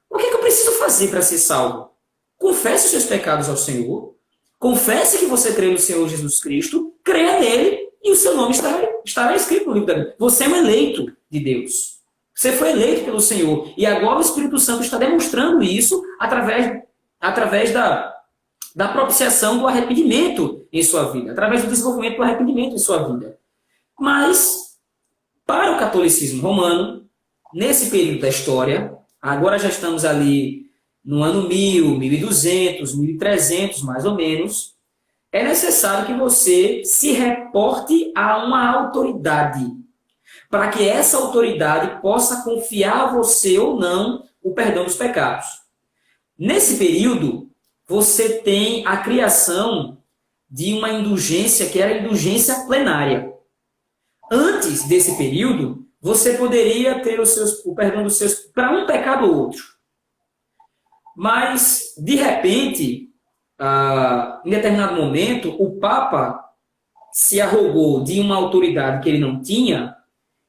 O que eu preciso fazer para ser salvo? Confesse os seus pecados ao Senhor, confesse que você crê no Senhor Jesus Cristo, creia nele, e o seu nome estará escrito no livro da vida. Você é um eleito de Deus. Você foi eleito pelo Senhor. E agora o Espírito Santo está demonstrando isso através da propiciação do arrependimento em sua vida, através do desenvolvimento do arrependimento em sua vida. Mas, para o catolicismo romano, nesse período da história, agora já estamos ali no ano 1000, 1200, 1300, mais ou menos, é necessário que você se reporte a uma autoridade, para que essa autoridade possa confiar a você ou não o perdão dos pecados. Nesse período, você tem a criação de uma indulgência que era a indulgência plenária. Antes desse período, você poderia ter o perdão dos seus para um pecado ou outro. Mas, de repente, em determinado momento, o Papa se arrogou de uma autoridade que ele não tinha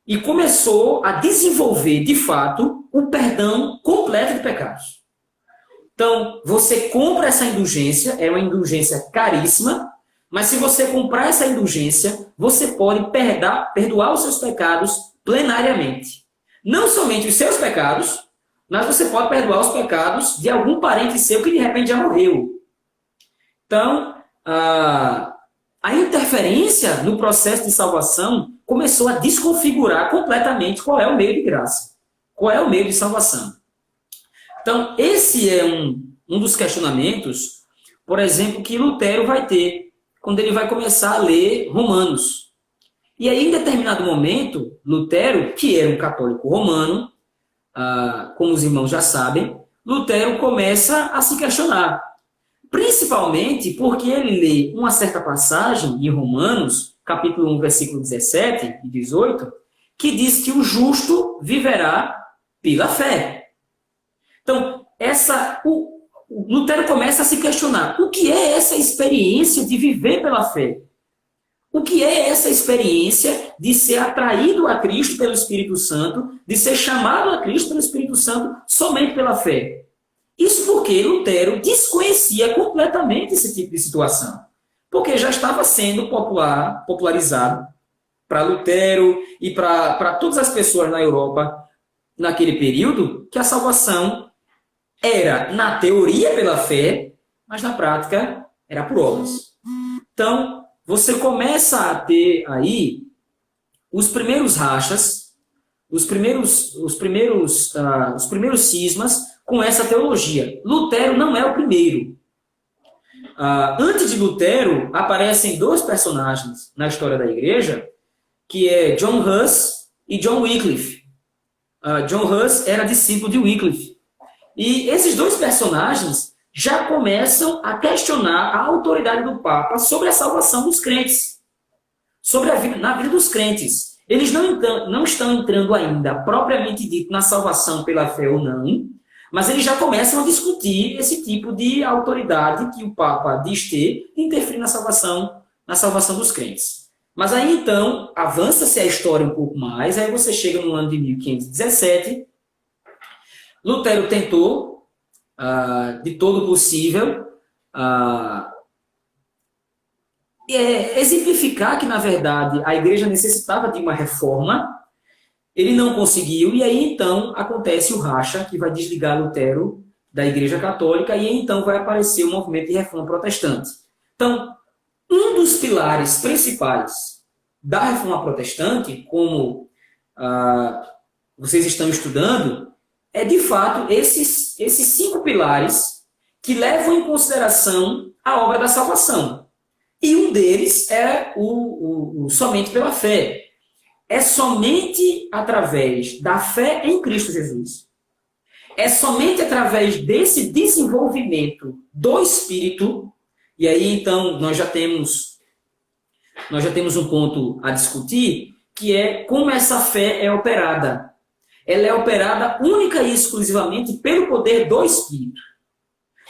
e começou a desenvolver, de fato, o perdão completo de pecados. Então, você compra essa indulgência, é uma indulgência caríssima, mas se você comprar essa indulgência, você pode perdoar os seus pecados plenariamente. Não somente os seus pecados, mas você pode perdoar os pecados de algum parente seu que de repente já morreu. Então, a interferência no processo de salvação começou a desconfigurar completamente qual é o meio de graça, qual é o meio de salvação. Então, esse é um dos questionamentos, por exemplo, que Lutero vai ter quando ele vai começar a ler Romanos. E aí, em determinado momento, Lutero, que era um católico romano, como os irmãos já sabem, Lutero começa a se questionar. Principalmente porque ele lê uma certa passagem em Romanos, capítulo 1, versículo 17 e 18, que diz que o justo viverá pela fé. Então, o Lutero começa a se questionar. O que é essa experiência de viver pela fé? O que é essa experiência de ser atraído a Cristo pelo Espírito Santo, de ser chamado a Cristo pelo Espírito Santo somente pela fé? Isso porque Lutero desconhecia completamente esse tipo de situação. Porque já estava sendo popularizado para Lutero e para todas as pessoas na Europa naquele período que a salvação era, na teoria, pela fé, mas na prática era por obras. Então, você começa a ter aí os primeiros rachas, os primeiros cismas com essa teologia. Lutero não é o primeiro. Antes de Lutero, aparecem dois personagens na história da igreja, que é John Huss e John Wycliffe. John Huss era discípulo de Wycliffe. E esses dois personagens já começam a questionar a autoridade do Papa sobre a salvação dos crentes, na vida dos crentes. Eles não estão entrando ainda, propriamente dito, na salvação pela fé ou não, Mas eles já começam a discutir esse tipo de autoridade que o Papa diz ter e interferir na salvação dos crentes. Mas aí então, avança-se a história um pouco mais, aí você chega no ano de 1517, Lutero tentou, de todo possível, exemplificar que, na verdade, a igreja necessitava de uma reforma. Ele não conseguiu, e aí então acontece o racha, que vai desligar Lutero da Igreja Católica, e aí então vai aparecer o movimento de reforma protestante. Então, um dos pilares principais da reforma protestante, como vocês estão estudando, é de fato esses 5 pilares que levam em consideração a obra da salvação. E um deles é o somente pela fé. É somente através da fé em Cristo Jesus. É somente através desse desenvolvimento do Espírito, e aí então nós já temos um ponto a discutir, que é como essa fé é operada. Ela é operada única e exclusivamente pelo poder do Espírito.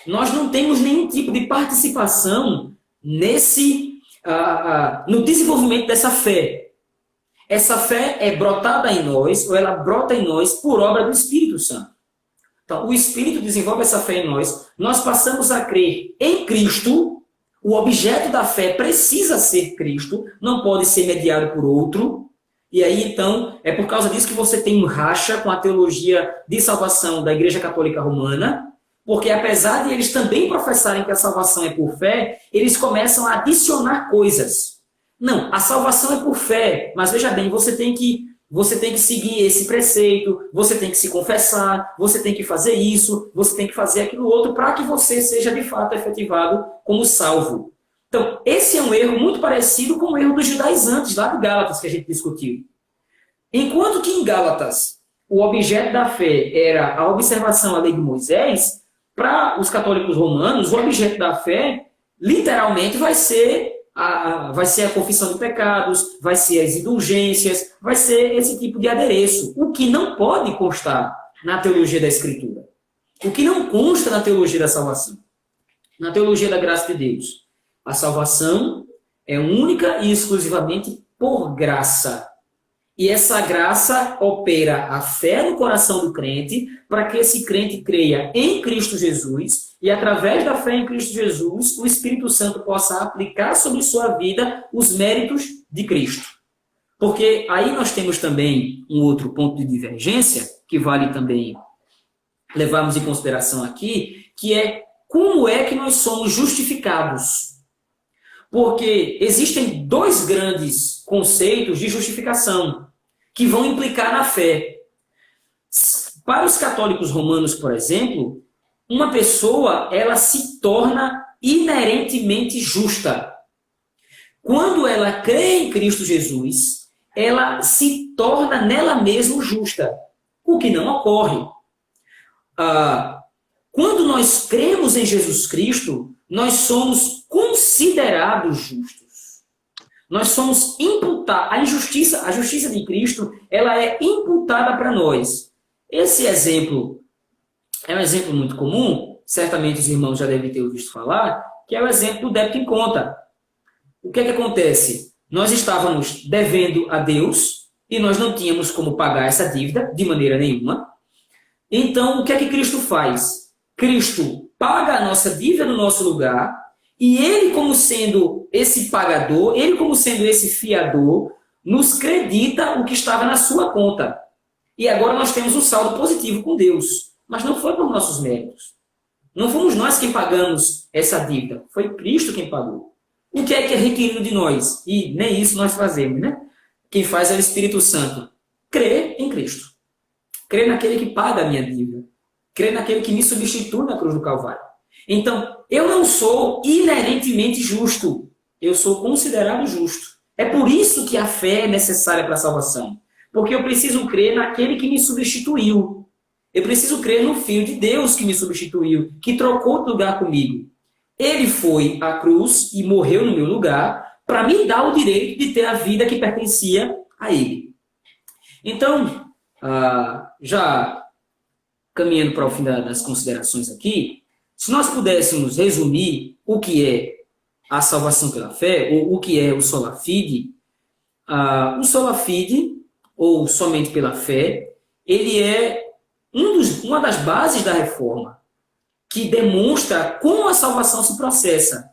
Nós não temos nenhum tipo de participação no desenvolvimento dessa fé. Essa fé é brotada em nós, ou ela brota em nós por obra do Espírito Santo. Então, o Espírito desenvolve essa fé em nós, nós passamos a crer em Cristo, o objeto da fé precisa ser Cristo, não pode ser mediado por outro, e aí, então, é por causa disso que você tem um racha com a teologia de salvação da Igreja Católica Romana, porque apesar de eles também professarem que a salvação é por fé, eles começam a adicionar coisas. Não, a salvação é por fé, mas veja bem, você tem que seguir esse preceito, você tem que se confessar, você tem que fazer isso, você tem que fazer aquilo outro para que você seja de fato efetivado como salvo. Então, esse é um erro muito parecido com o erro dos judaizantes lá de Gálatas que a gente discutiu. Enquanto que em Gálatas o objeto da fé era a observação à lei de Moisés, para os católicos romanos o objeto da fé literalmente vai ser a confissão de pecados, vai ser as indulgências, vai ser esse tipo de adereço. O que não pode constar na teologia da Escritura. O que não consta na teologia da salvação. Na teologia da graça de Deus. A salvação é única e exclusivamente por graça. E essa graça opera a fé no coração do crente para que esse crente creia em Cristo Jesus e, através da fé em Cristo Jesus, o Espírito Santo possa aplicar sobre sua vida os méritos de Cristo. Porque aí nós temos também um outro ponto de divergência, que vale também levarmos em consideração aqui, que é como é que nós somos justificados. Porque existem 2 grandes conceitos de justificação que vão implicar na fé. Para os católicos romanos, por exemplo, uma pessoa ela se torna inerentemente justa. Quando ela crê em Cristo Jesus, ela se torna nela mesma justa, o que não ocorre. Quando nós cremos em Jesus Cristo, nós somos considerados justos. Nós somos imputados. A justiça de Cristo, ela é imputada para nós. Esse exemplo é um exemplo muito comum, certamente os irmãos já devem ter ouvido falar, que é o exemplo do débito em conta. O que é que acontece? Nós estávamos devendo a Deus e nós não tínhamos como pagar essa dívida de maneira nenhuma. Então, o que é que Cristo faz? Cristo paga a nossa dívida no nosso lugar e ele, como sendo esse pagador, ele, como sendo esse fiador, nos credita o que estava na sua conta. E agora nós temos um saldo positivo com Deus. Mas não foi por nossos méritos. Não fomos nós quem pagamos essa dívida. Foi Cristo quem pagou. O que é requerido de nós? E nem isso nós fazemos, né? Quem faz é o Espírito Santo. Crer em Cristo. Crer naquele que paga a minha dívida. Crer naquele que me substitui na cruz do Calvário. Então, eu não sou inerentemente justo. Eu sou considerado justo. É por isso que a fé é necessária para a salvação. Porque eu preciso crer naquele que me substituiu. Eu preciso crer no Filho de Deus que me substituiu, que trocou de lugar comigo. Ele foi à cruz e morreu no meu lugar para me dar o direito de ter a vida que pertencia a ele. Então, já caminhando para o fim das considerações aqui, se nós pudéssemos resumir o que é a salvação pela fé, ou o que é o sola fide, o sola fide, ou somente pela fé, ele é uma das bases da reforma, que demonstra como a salvação se processa.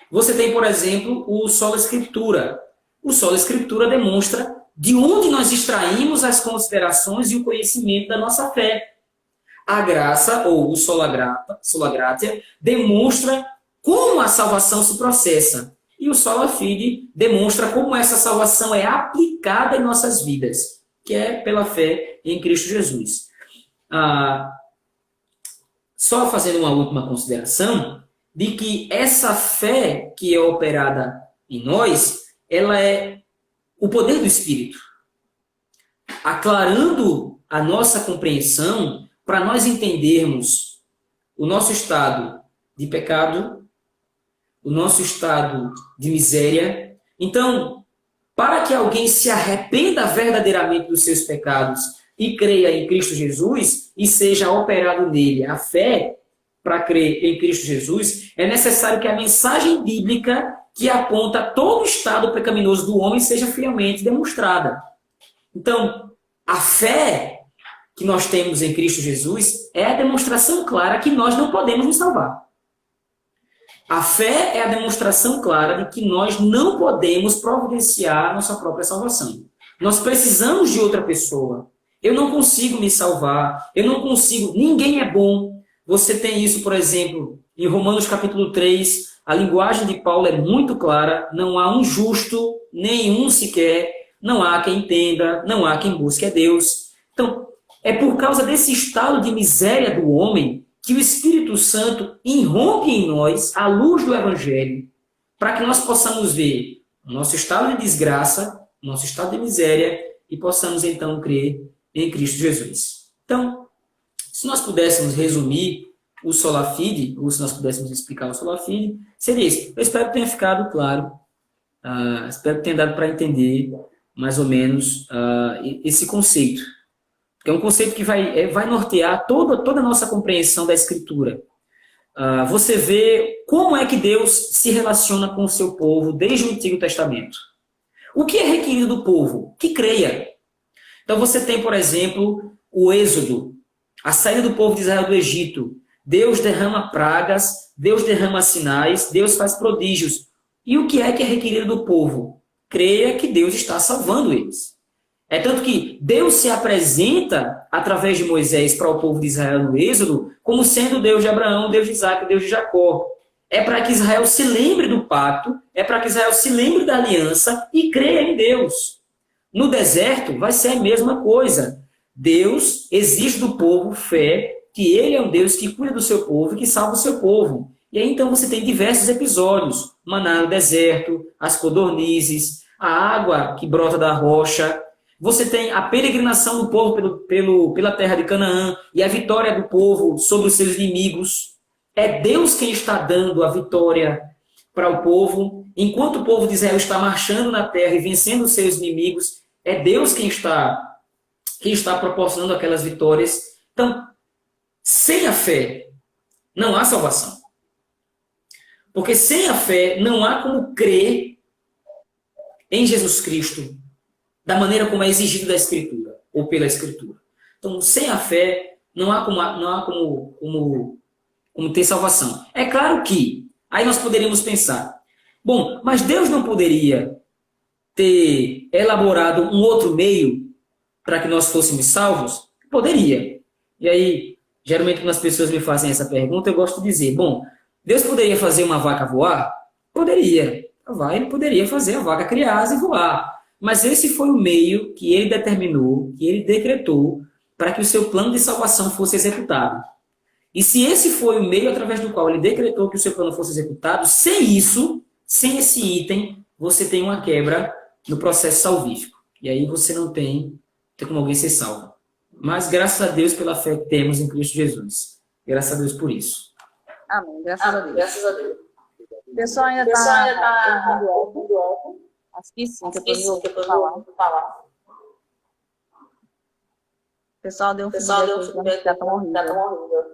Você tem, por exemplo, o sola scriptura. O sola scriptura demonstra de onde nós extraímos as considerações e o conhecimento da nossa fé. A graça, ou o sola gratia, demonstra como a salvação se processa. E o sola fide demonstra como essa salvação é aplicada em nossas vidas, que é pela fé em Cristo Jesus. Só fazendo uma última consideração, de que essa fé que é operada em nós, ela é o poder do Espírito, aclarando a nossa compreensão para nós entendermos o nosso estado de pecado, o nosso estado de miséria. Então, para que alguém se arrependa verdadeiramente dos seus pecados e creia em Cristo Jesus e seja operado nele a fé para crer em Cristo Jesus, é necessário que a mensagem bíblica que aponta todo o estado pecaminoso do homem seja fielmente demonstrada. Então, a fé que nós temos em Cristo Jesus é a demonstração clara que nós não podemos nos salvar. A fé é a demonstração clara de que nós não podemos providenciar a nossa própria salvação. Nós precisamos de outra pessoa. Eu não consigo me salvar, eu não consigo, ninguém é bom. Você tem isso, por exemplo, em Romanos capítulo 3, a linguagem de Paulo é muito clara, não há um justo, nenhum sequer, não há quem entenda, não há quem busque a Deus. Então, é por causa desse estado de miséria do homem que o Espírito Santo irrompe em nós a luz do Evangelho, para que nós possamos ver o nosso estado de desgraça, o nosso estado de miséria, e possamos então crer em Cristo Jesus. Então, se nós pudéssemos resumir o sola fide, ou se nós pudéssemos explicar o sola fide, seria isso. Eu espero que tenha ficado claro, espero que tenha dado para entender mais ou menos esse conceito. Que é um conceito que vai nortear toda a nossa compreensão da Escritura. Você vê como é que Deus se relaciona com o seu povo desde o Antigo Testamento. O que é requerido do povo? Que creia. Então você tem, por exemplo, o Êxodo, a saída do povo de Israel do Egito. Deus derrama pragas, Deus derrama sinais, Deus faz prodígios. E o que é requerido do povo? Creia que Deus está salvando eles. É tanto que Deus se apresenta, através de Moisés, para o povo de Israel no Êxodo, como sendo o Deus de Abraão, Deus de Isaac, Deus de Jacó. É para que Israel se lembre do pacto, é para que Israel se lembre da aliança e creia em Deus. No deserto vai ser a mesma coisa. Deus exige do povo fé, que ele é um Deus que cuida do seu povo e que salva o seu povo. E aí então você tem diversos episódios. Maná no deserto, as codornizes, a água que brota da rocha. Você tem a peregrinação do povo pela terra de Canaã e a vitória do povo sobre os seus inimigos. É Deus quem está dando a vitória para o povo. Enquanto o povo de Israel está marchando na terra e vencendo os seus inimigos, é Deus quem está proporcionando aquelas vitórias. Então, sem a fé, não há salvação. Porque sem a fé, não há como crer em Jesus Cristo da maneira como é exigido da Escritura, ou pela Escritura. Então, sem a fé, não há como ter salvação. É claro que, aí nós poderíamos pensar, bom, mas Deus não poderia ter elaborado um outro meio para que nós fôssemos salvos? Poderia. E aí, geralmente quando as pessoas me fazem essa pergunta, eu gosto de dizer, bom, Deus poderia fazer uma vaca voar? Poderia. Ele poderia fazer a vaca criar asas e voar. Mas esse foi o meio que ele determinou, que ele decretou, para que o seu plano de salvação fosse executado. E se esse foi o meio através do qual ele decretou que o seu plano fosse executado, sem isso, sem esse item, você tem uma quebra no processo salvífico. E aí você não tem como alguém ser salvo. Mas graças a Deus pela fé que temos em Cristo Jesus. Graças a Deus por isso. Amém. Graças a Deus. Graças a Deus. O pessoal ainda está ouvindo algo. Acho que sim, depois eu vou falar. O pessoal deu um O pessoal deu um feedback feedback que tá horrível. horrível.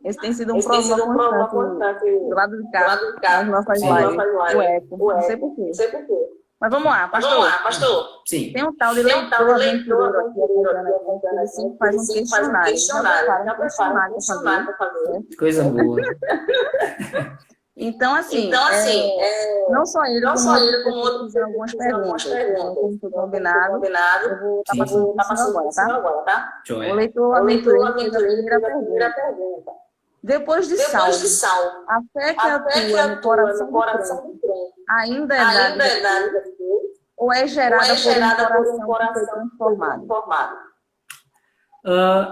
Esse tem sido um Esse tem sido um problema problema constante constante do lado de do cá, lado de cá, nas nossas Sim. lives. nossas O lives. eco. Não sei por quê. Não sei por quê. Mas vamos lá, Mas pastor. vamos lá, pastor. Sim. Tem um tal de Tem um tal leitor de aventureiro leitor aqui acompanhando a gente, ele sempre faz um questionário. Já prepara um questionário para fazer. Coisa boa. Então, assim, não só ele, como outros fizeram algumas perguntas. Então, como foi combinado, eu vou estar Sim. passando por cima agora, tá? O Joia. leitor aventureiro fez a primeira pergunta. Depois de salvo, a fé que atua no coração do crente ainda é dádiva de Deus ou é gerada por um coração que foi transformado?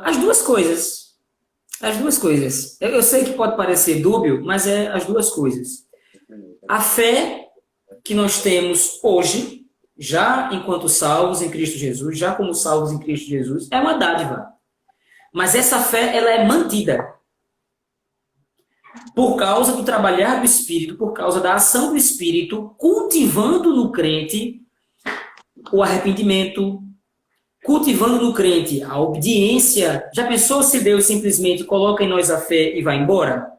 As duas coisas. As duas coisas. Eu sei que pode parecer dúbio, mas é as duas coisas. A fé que nós temos hoje, já enquanto salvos em Cristo Jesus, já como salvos em Cristo Jesus, é uma dádiva. Mas essa fé, ela é mantida. Por causa do trabalhar do Espírito, por causa da ação do Espírito, cultivando no crente o arrependimento, cultivando no crente a obediência. Já pensou se Deus simplesmente coloca em nós a fé e vai embora?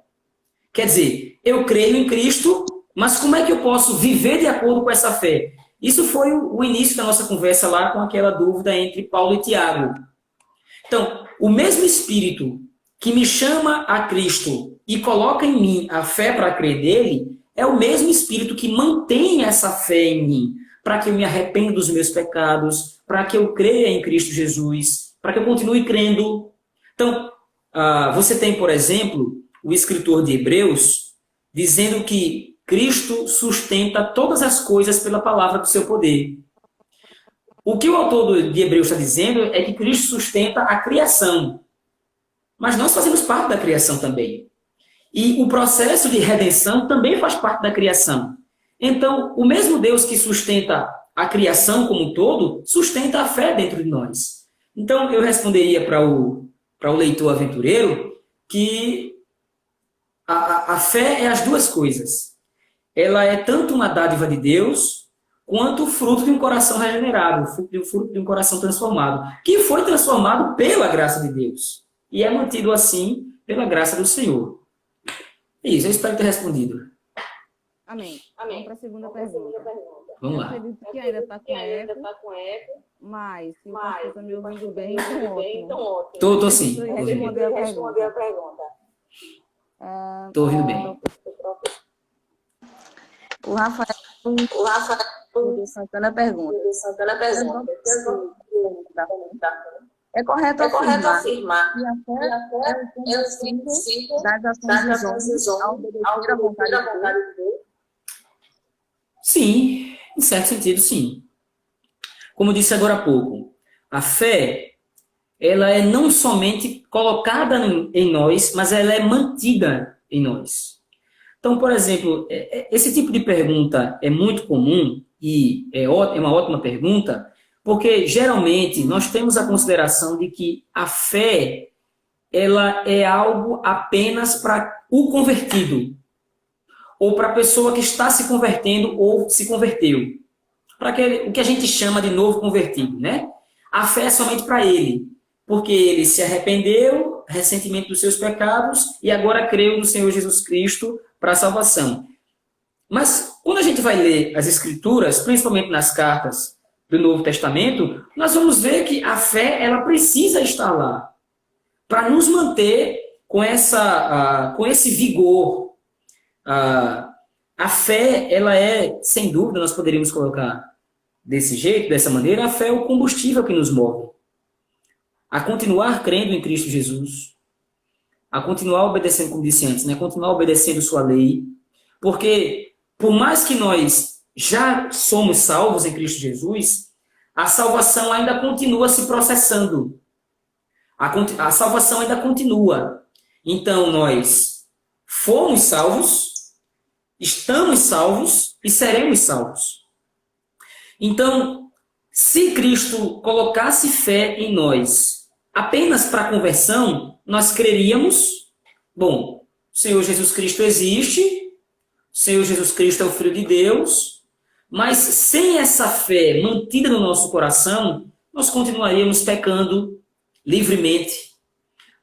Quer dizer, eu creio em Cristo, mas como é que eu posso viver de acordo com essa fé? Isso foi o início da nossa conversa lá com aquela dúvida entre Paulo e Tiago. Então, o mesmo Espírito que me chama a Cristo e coloca em mim a fé para crer nele, é o mesmo Espírito que mantém essa fé em mim, para que eu me arrependa dos meus pecados, para que eu creia em Cristo Jesus, para que eu continue crendo. Então, você tem, por exemplo, o escritor de Hebreus dizendo que Cristo sustenta todas as coisas pela palavra do seu poder. O que o autor de Hebreus está dizendo é que Cristo sustenta a criação. Mas nós fazemos parte da criação também. E o processo de redenção também faz parte da criação. Então, o mesmo Deus que sustenta a criação como um todo, sustenta a fé dentro de nós. Então, eu responderia para o leitor aventureiro que a fé é as duas coisas. Ela é tanto uma dádiva de Deus, quanto o fruto de um coração regenerado, o fruto de um coração transformado, que foi transformado pela graça de Deus. E é mantido assim pela graça do Senhor. É isso, eu espero ter respondido. Amém. Vamos para a segunda pergunta. Vamos Eu lá. acredito que ainda está com eco, mas se o pastor está me ouvindo bem, então ótimo. Tô sim. Deixa eu Tô ouvindo. responder a pergunta. Tô ouvindo bem. O Rafael Santana pergunta. É correto afirmar que a fé é o combustível das ações dos homens ao obedecer à vontade de Deus? Sim, em certo sentido, sim. Como eu disse agora há pouco, a fé, ela é não somente colocada em nós, mas ela é mantida em nós. Então, por exemplo, esse tipo de pergunta é muito comum e é uma ótima pergunta, porque geralmente nós temos a consideração de que a fé ela é algo apenas para o convertido, ou para a pessoa que está se convertendo ou se converteu. Para o que a gente chama de novo convertido, né? A fé é somente para ele, porque ele se arrependeu recentemente dos seus pecados e agora creu no Senhor Jesus Cristo para a salvação. Mas quando a gente vai ler as Escrituras, principalmente nas cartas do Novo Testamento, nós vamos ver que a fé ela precisa estar lá para nos manter com esse vigor. A fé, ela é, sem dúvida, nós poderíamos colocar desse jeito, dessa maneira, a fé é o combustível que nos move a continuar crendo em Cristo Jesus, a continuar obedecendo, como disse antes, né? Continuar obedecendo sua lei, porque por mais que nós já somos salvos em Cristo Jesus, a salvação ainda continua se processando. A salvação ainda continua. Então, nós fomos salvos, estamos salvos e seremos salvos. Então, se Cristo colocasse fé em nós apenas para a conversão, nós creríamos, bom, o Senhor Jesus Cristo existe, o Senhor Jesus Cristo é o Filho de Deus, mas sem essa fé mantida no nosso coração, nós continuaríamos pecando, livremente.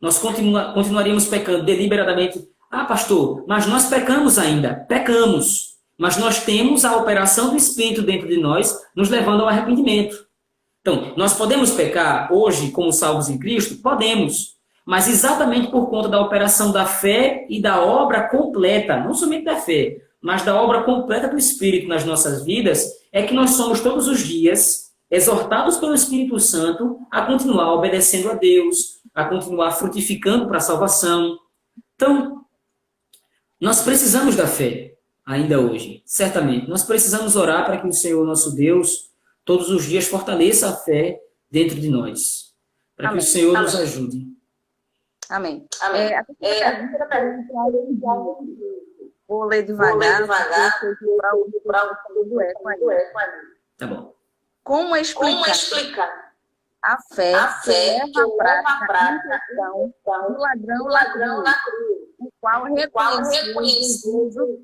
Nós continuaríamos pecando deliberadamente. Ah, pastor, mas nós pecamos ainda. Pecamos. Mas nós temos a operação do Espírito dentro de nós, nos levando ao arrependimento. Então, nós podemos pecar hoje como salvos em Cristo? Podemos. Mas exatamente por conta da operação da fé e da obra completa, não somente da fé, mas da obra completa do Espírito nas nossas vidas, é que nós somos todos os dias exortados pelo Espírito Santo a continuar obedecendo a Deus, a continuar frutificando para a salvação. Então, nós precisamos da fé ainda hoje, certamente. Nós precisamos orar para que o Senhor, nosso Deus, todos os dias fortaleça a fé dentro de nós, para que o Senhor nos ajude. Amém. Amém. A terceira pergunta vou ler devagar, do eco aí. Tá bom. Como explicar a fé que leva à prática a intenção do ladrão na cruz, o qual reconheceu Jesus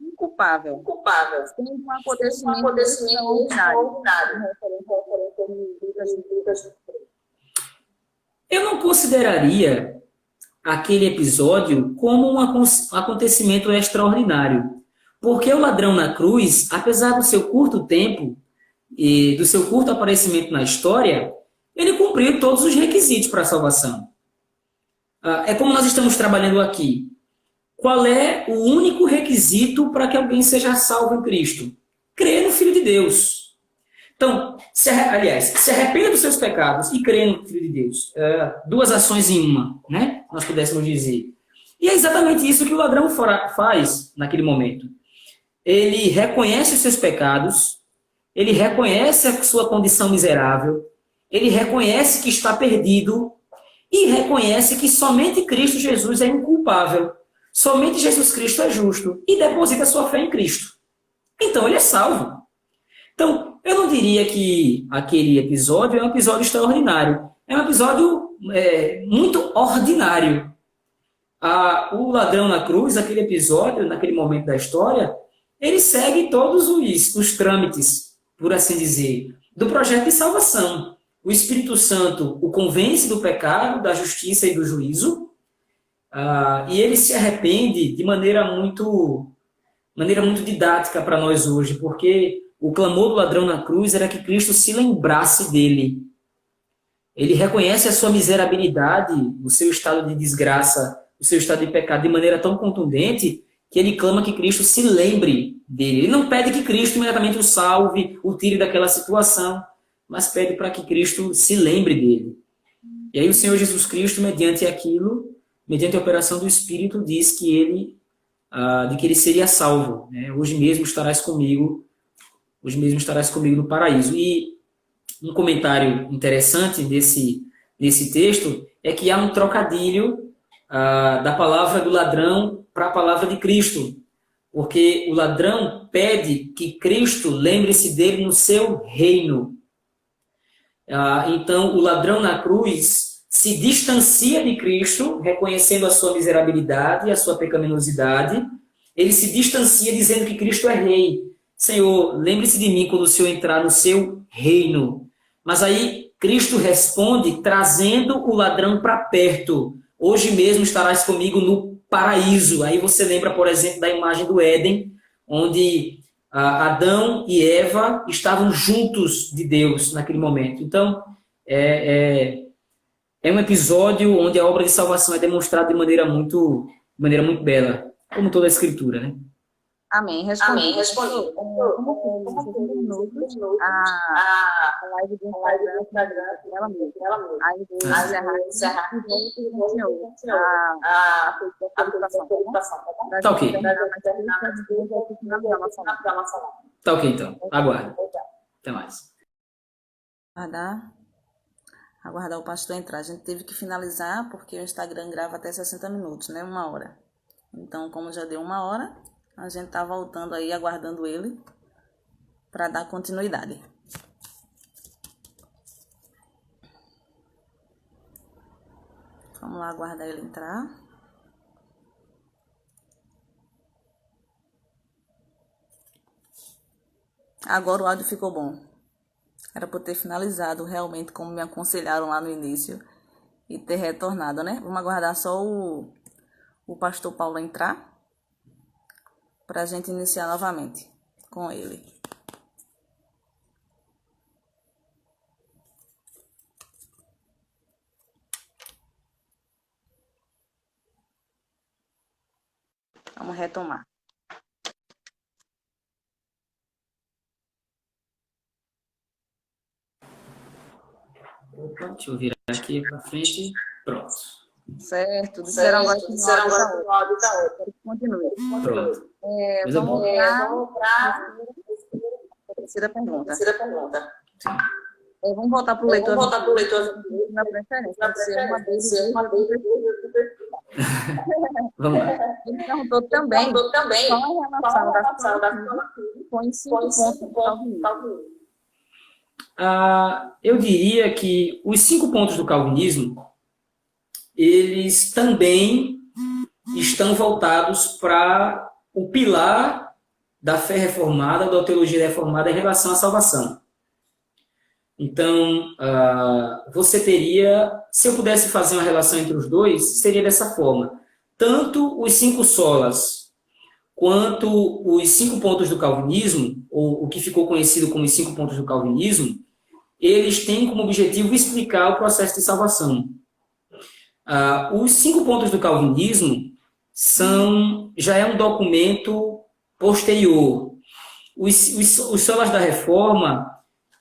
inculpável, sendo um acontecimento extraordinário. Eu não consideraria aquele episódio como um acontecimento extraordinário, porque o ladrão na cruz, apesar do seu curto tempo e do seu curto aparecimento na história, ele cumpriu todos os requisitos para a salvação. É como nós estamos trabalhando aqui. Qual é o único requisito para que alguém seja salvo em Cristo? Crer no Filho de Deus. Então, se arrependa dos seus pecados e crê no Filho de Deus. Duas ações em uma, né? Nós pudéssemos dizer. E é exatamente isso que o ladrão faz naquele momento. Ele reconhece os seus pecados, ele reconhece a sua condição miserável, ele reconhece que está perdido e reconhece que somente Cristo Jesus é inculpável. Somente Jesus Cristo é justo e deposita sua fé em Cristo. Então, ele é salvo. Então, eu não diria que aquele episódio é um episódio extraordinário. É um episódio muito ordinário. O ladrão na cruz, aquele episódio, naquele momento da história, ele segue todos os trâmites, por assim dizer, do projeto de salvação. O Espírito Santo o convence do pecado, da justiça e do juízo, e ele se arrepende de maneira muito didática para nós hoje, porque o clamor do ladrão na cruz era que Cristo se lembrasse dele. Ele reconhece a sua miserabilidade, o seu estado de desgraça, o seu estado de pecado de maneira tão contundente que ele clama que Cristo se lembre dele. Ele não pede que Cristo imediatamente o salve, o tire daquela situação, mas pede para que Cristo se lembre dele. E aí o Senhor Jesus Cristo, mediante aquilo, mediante a operação do Espírito, diz que ele seria salvo. Né? Hoje mesmo estarás comigo no paraíso. E um comentário interessante nesse texto é que há um trocadilho da palavra do ladrão para a palavra de Cristo. Porque o ladrão pede que Cristo lembre-se dele no seu reino. Então, o ladrão na cruz se distancia de Cristo, reconhecendo a sua miserabilidade e a sua pecaminosidade. Ele se distancia dizendo que Cristo é rei. Senhor, lembre-se de mim quando o Senhor entrar no seu reino. Mas aí Cristo responde trazendo o ladrão para perto. Hoje mesmo estarás comigo no paraíso. Aí você lembra, por exemplo, da imagem do Éden, onde Adão e Eva estavam juntos de Deus naquele momento. Então, é um episódio onde a obra de salvação é demonstrada de maneira muito bela, como toda a Escritura, né? Amém. Respondi. A live do Instagram ela mesma. Aí vou encerrar e vamos a publicação. Tá ok. Tá ok, então. Aguardo. Até mais. Aguardar o pastor entrar. A gente teve que finalizar porque o Instagram grava até 60 minutos, né? 1 hora. Então, como já deu 1 hora, a gente tá voltando aí, aguardando ele para dar continuidade. Vamos lá aguardar ele entrar. Agora o áudio ficou bom. Era para eu ter finalizado realmente como me aconselharam lá no início e ter retornado, né? Vamos aguardar só o pastor Paulo entrar para a gente iniciar novamente com ele. Vamos retomar. Opa, deixa eu virar aqui para frente. Pronto. Certo, disseram agora que Disseram no agora que o áudio está outro. áudio continue. Pronto. Coisa Vamos boa. Vamos para a terceira pergunta. terceira pergunta. Sim. Vamos voltar para o leitor. Vamos voltar para o leitor Na preferência. na Pode ser uma preferência. vez. Uma vez. Vamos lá. Ele perguntou também Perguntou também qual a qual a relação da relação da escola com os 5 com os pontos 5 do pontos calvinismo. do calvinismo. Eu diria que os 5 pontos do calvinismo, eles também estão voltados para o pilar da fé reformada, da teologia reformada em relação à salvação. Então, você teria, se eu pudesse fazer uma relação entre os dois, seria dessa forma. Tanto os 5 solas, quanto os 5 pontos do calvinismo, ou o que ficou conhecido como os 5 pontos do calvinismo, eles têm como objetivo explicar o processo de salvação. Os 5 pontos do calvinismo já é um documento posterior. Os solas da reforma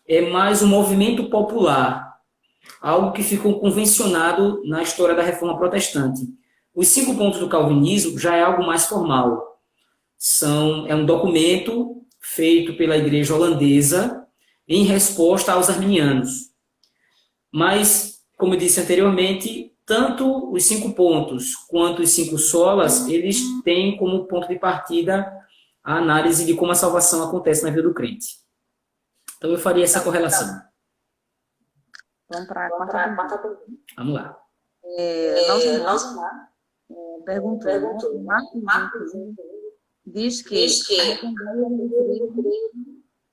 é mais um movimento popular, algo que ficou convencionado na história da reforma protestante. Os 5 pontos do calvinismo já é algo mais formal. É um documento feito pela igreja holandesa em resposta aos arminianos. Mas, como eu disse anteriormente, tanto os 5 pontos quanto os 5 solas, eles têm como ponto de partida a análise de como a salvação acontece na vida do crente. Então, eu faria essa correlação. Vamos para a quarta pergunta. Vamos lá. Nós perguntou, Marcos diz que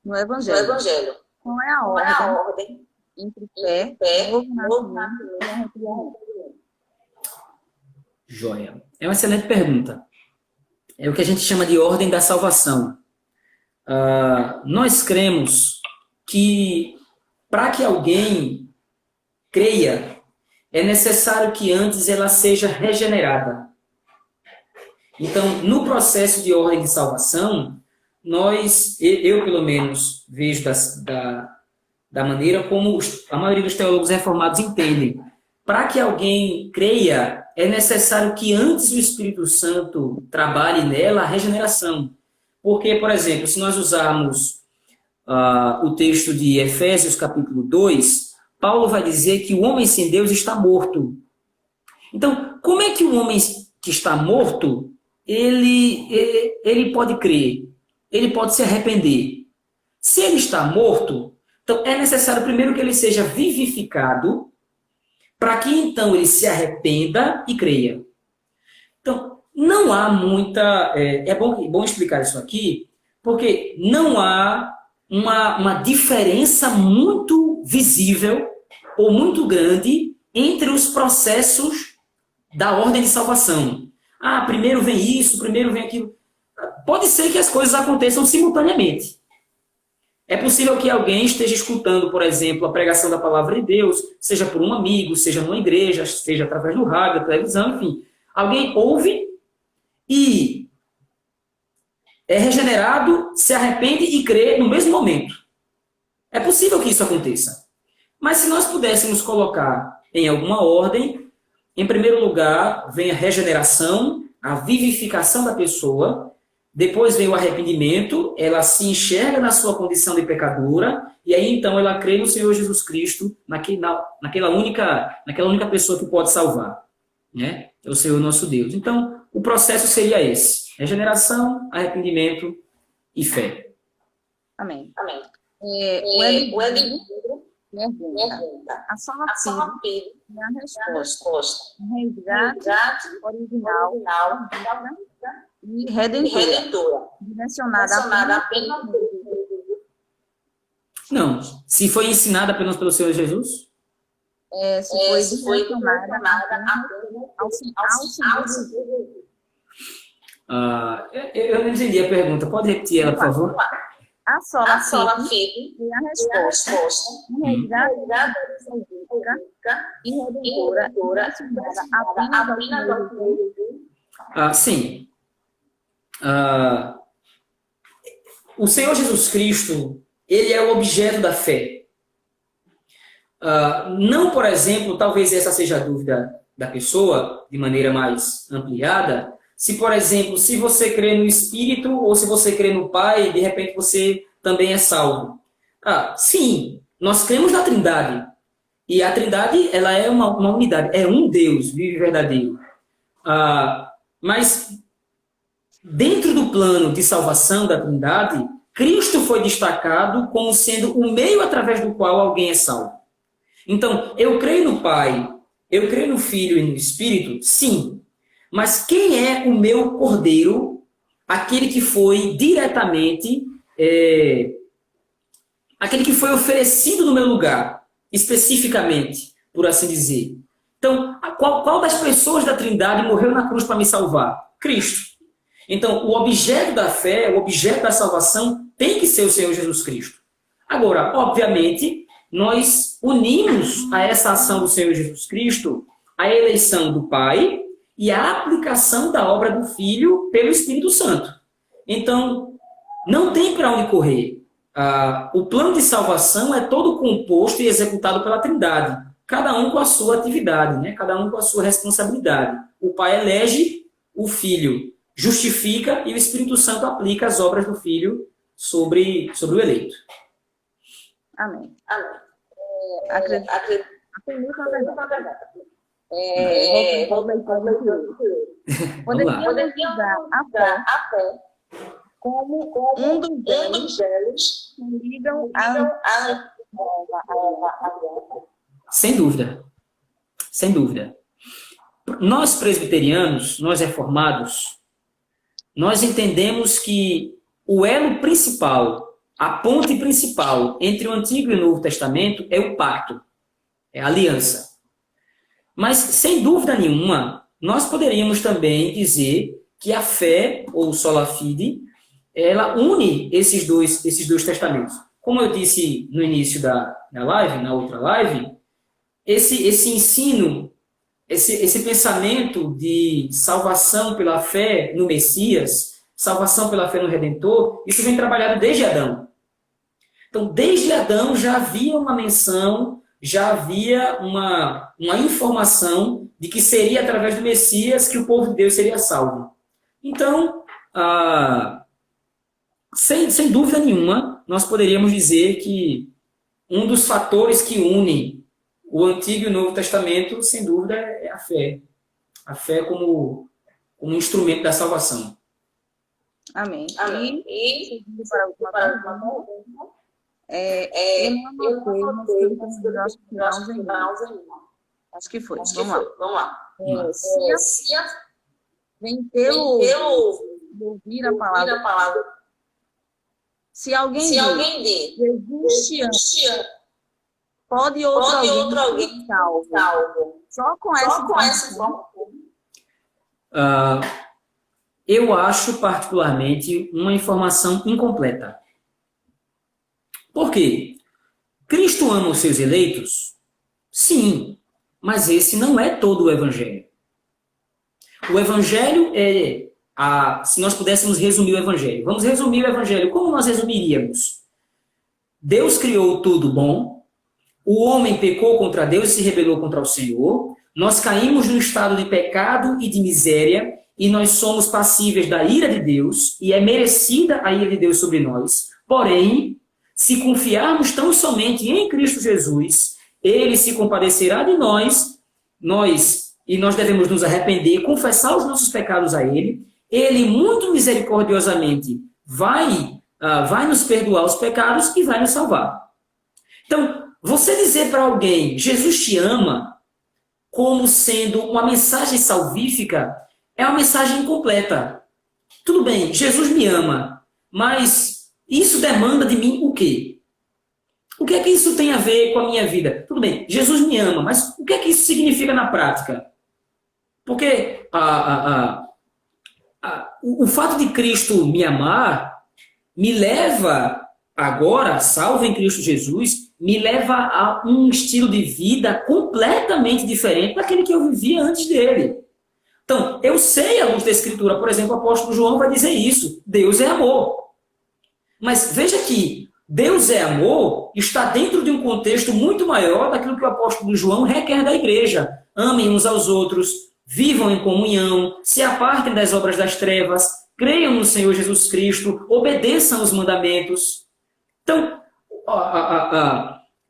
no Evangelho. Qual é a ordem entre fé, novo nascimento e arrependimento? Joia. É uma excelente pergunta. É o que a gente chama de ordem da salvação. Nós cremos que para que alguém creia, é necessário que antes ela seja regenerada. Então, no processo de ordem de salvação, eu pelo menos vejo da maneira como a maioria dos teólogos reformados entendem. Para que alguém creia, é necessário que antes o Espírito Santo trabalhe nela a regeneração. Porque, por exemplo, se nós usarmos o texto de Efésios capítulo 2, Paulo vai dizer que o homem sem Deus está morto. Então, como é que o homem que está morto, ele pode crer? Ele pode se arrepender? Se ele está morto, então é necessário primeiro que ele seja vivificado, para que então ele se arrependa e creia. Então, não há muita... É bom explicar isso aqui, porque não há uma diferença muito visível ou muito grande entre os processos da ordem de salvação. Primeiro vem isso, primeiro vem aquilo. Pode ser que as coisas aconteçam simultaneamente. É possível que alguém esteja escutando, por exemplo, a pregação da palavra de Deus, seja por um amigo, seja numa igreja, seja através do rádio, da televisão, enfim. Alguém ouve e é regenerado, se arrepende e crê no mesmo momento. É possível que isso aconteça. Mas se nós pudéssemos colocar em alguma ordem, em primeiro lugar, vem a regeneração, a vivificação da pessoa, depois vem o arrependimento, ela se enxerga na sua condição de pecadora, e aí então ela crê no Senhor Jesus Cristo, naquela única pessoa que pode salvar, né? É o Senhor nosso Deus. Então, o processo seria esse: regeneração, arrependimento e fé. Amém. Amém. O Edinho pergunta: Pergunta. a sola A sua Pires filha é a é a resposta. resposta. Resgate original e E redentora, redentora. direcionada Mencionada apenas apenas Não. Se foi ensinada apenas pelo Senhor Jesus? Se foi direcionada ao segundo. Eu não entendi a pergunta. Pode repetir ela, por favor? A sola fique e a resposta. Resgate da e redentora apenas ao Senhor. Sim. O Senhor Jesus Cristo, ele é o objeto da fé. Não, por exemplo, talvez essa seja a dúvida da pessoa, de maneira mais ampliada, se, por exemplo, se você crê no Espírito ou se você crê no Pai, de repente você também é salvo. Sim, nós cremos na Trindade. E a Trindade, ela é uma unidade, é um Deus vivo e verdadeiro. Mas, dentro do plano de salvação da Trindade, Cristo foi destacado como sendo o meio através do qual alguém é salvo. Então, eu creio no Pai, eu creio no Filho e no Espírito, sim. Mas quem é o meu cordeiro? Aquele que foi diretamente, aquele que foi oferecido no meu lugar, especificamente, por assim dizer. Então, qual das pessoas da Trindade morreu na cruz para me salvar? Cristo. Então, o objeto da fé, o objeto da salvação, tem que ser o Senhor Jesus Cristo. Agora, obviamente, nós unimos a essa ação do Senhor Jesus Cristo a eleição do Pai e a aplicação da obra do Filho pelo Espírito Santo. Então, não tem para onde correr. O plano de salvação é todo composto e executado pela Trindade, cada um com a sua atividade, né? Cada um com a sua responsabilidade. O Pai elege, o Filho justifica e o Espírito Santo aplica as obras do Filho sobre o eleito. Amém. Acredito na verdade. Poderia usar a fé como um dos elos que ligam a Sem dúvida. Sem dúvida. Nós presbiterianos, nós reformados, nós entendemos que o elo principal, a ponte principal entre o Antigo e o Novo Testamento é o pacto, é a aliança. Mas, sem dúvida nenhuma, nós poderíamos também dizer que a fé, ou sola fide, ela une esses dois testamentos. Como eu disse no início da live, na outra live, esse ensino, esse pensamento de salvação pela fé no Messias, salvação pela fé no Redentor, isso vem trabalhado desde Adão. Então, desde Adão já havia uma menção, já havia uma informação de que seria através do Messias que o povo de Deus seria salvo. Então, sem dúvida nenhuma, nós poderíamos dizer que um dos fatores que unem o Antigo e o Novo Testamento, sem dúvida, é a fé. A fé como instrumento da salvação. Amém. E para uma pergunta, eu não sei, acho que foi. Vamos lá. Vem pelo ouvir a palavra. Se alguém diz, Jesus te ama, pode outro alguém salvo. Só com essa informação. Eu acho, particularmente, uma informação incompleta. Por quê? Cristo ama os seus eleitos? Sim, mas esse não é todo o Evangelho. O Evangelho se nós pudéssemos resumir o Evangelho. Vamos resumir o Evangelho. Como nós resumiríamos? Deus criou tudo bom, o homem pecou contra Deus e se rebelou contra o Senhor, nós caímos num estado de pecado e de miséria, e nós somos passíveis da ira de Deus, e é merecida a ira de Deus sobre nós. Porém, se confiarmos tão somente em Cristo Jesus, Ele se compadecerá de nós, e nós devemos nos arrepender, confessar os nossos pecados a Ele. Ele, muito misericordiosamente, vai nos perdoar os pecados e vai nos salvar. Então, você dizer para alguém, Jesus te ama, como sendo uma mensagem salvífica, é uma mensagem incompleta. Tudo bem, Jesus me ama, mas isso demanda de mim o quê? O que é que isso tem a ver com a minha vida? Tudo bem, Jesus me ama, mas o que é que isso significa na prática? Porque o fato de Cristo me amar me leva agora, salvo em Cristo Jesus, me leva a um estilo de vida completamente diferente daquele que eu vivia antes dele. Então, eu sei à luz da Escritura, por exemplo, o apóstolo João vai dizer isso, Deus é amor. Mas veja que Deus é amor está dentro de um contexto muito maior daquilo que o apóstolo João requer da igreja. Amem uns aos outros, vivam em comunhão, se apartem das obras das trevas, creiam no Senhor Jesus Cristo, obedeçam os mandamentos. Então,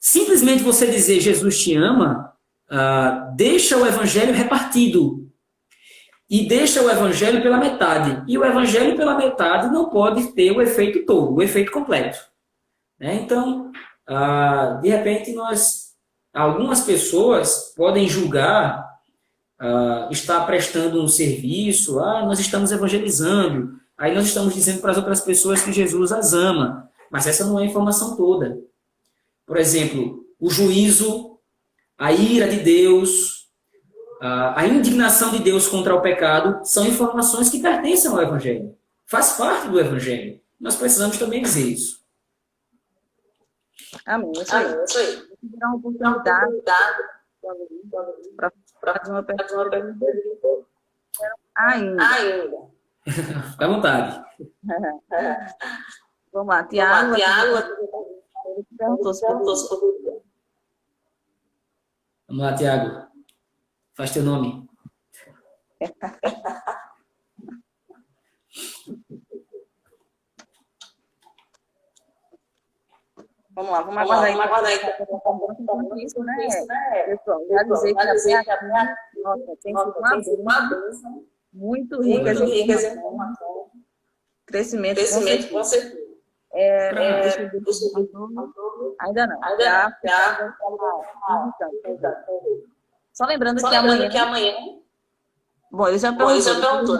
simplesmente você dizer Jesus te ama, deixa o evangelho repartido. E deixa o evangelho pela metade. E o evangelho pela metade não pode ter o efeito todo, o efeito completo. Então, de repente, algumas pessoas podem julgar estar prestando um serviço, nós estamos evangelizando, aí nós estamos dizendo para as outras pessoas que Jesus as ama. Mas essa não é a informação toda. Por exemplo, o juízo, a ira de Deus, a indignação de Deus contra o pecado são informações que pertencem ao Evangelho. Faz parte do Evangelho. Nós precisamos também dizer isso. Amém. Isso aí. Vou dar uma oportunidade para fazer uma pergunta. Ainda. Fica à vontade. Vamos lá. Tiago perguntou se poderia. Vamos lá, Tiago. Faz teu nome. Vamos lá, vamos aguardar aí. Isso, né, pessoal? Já dizer que tem sido uma bênção muito rica essa informação. Crescimento com certeza. Ainda não. Só lembrando que amanhã... Bom, ele já perguntou.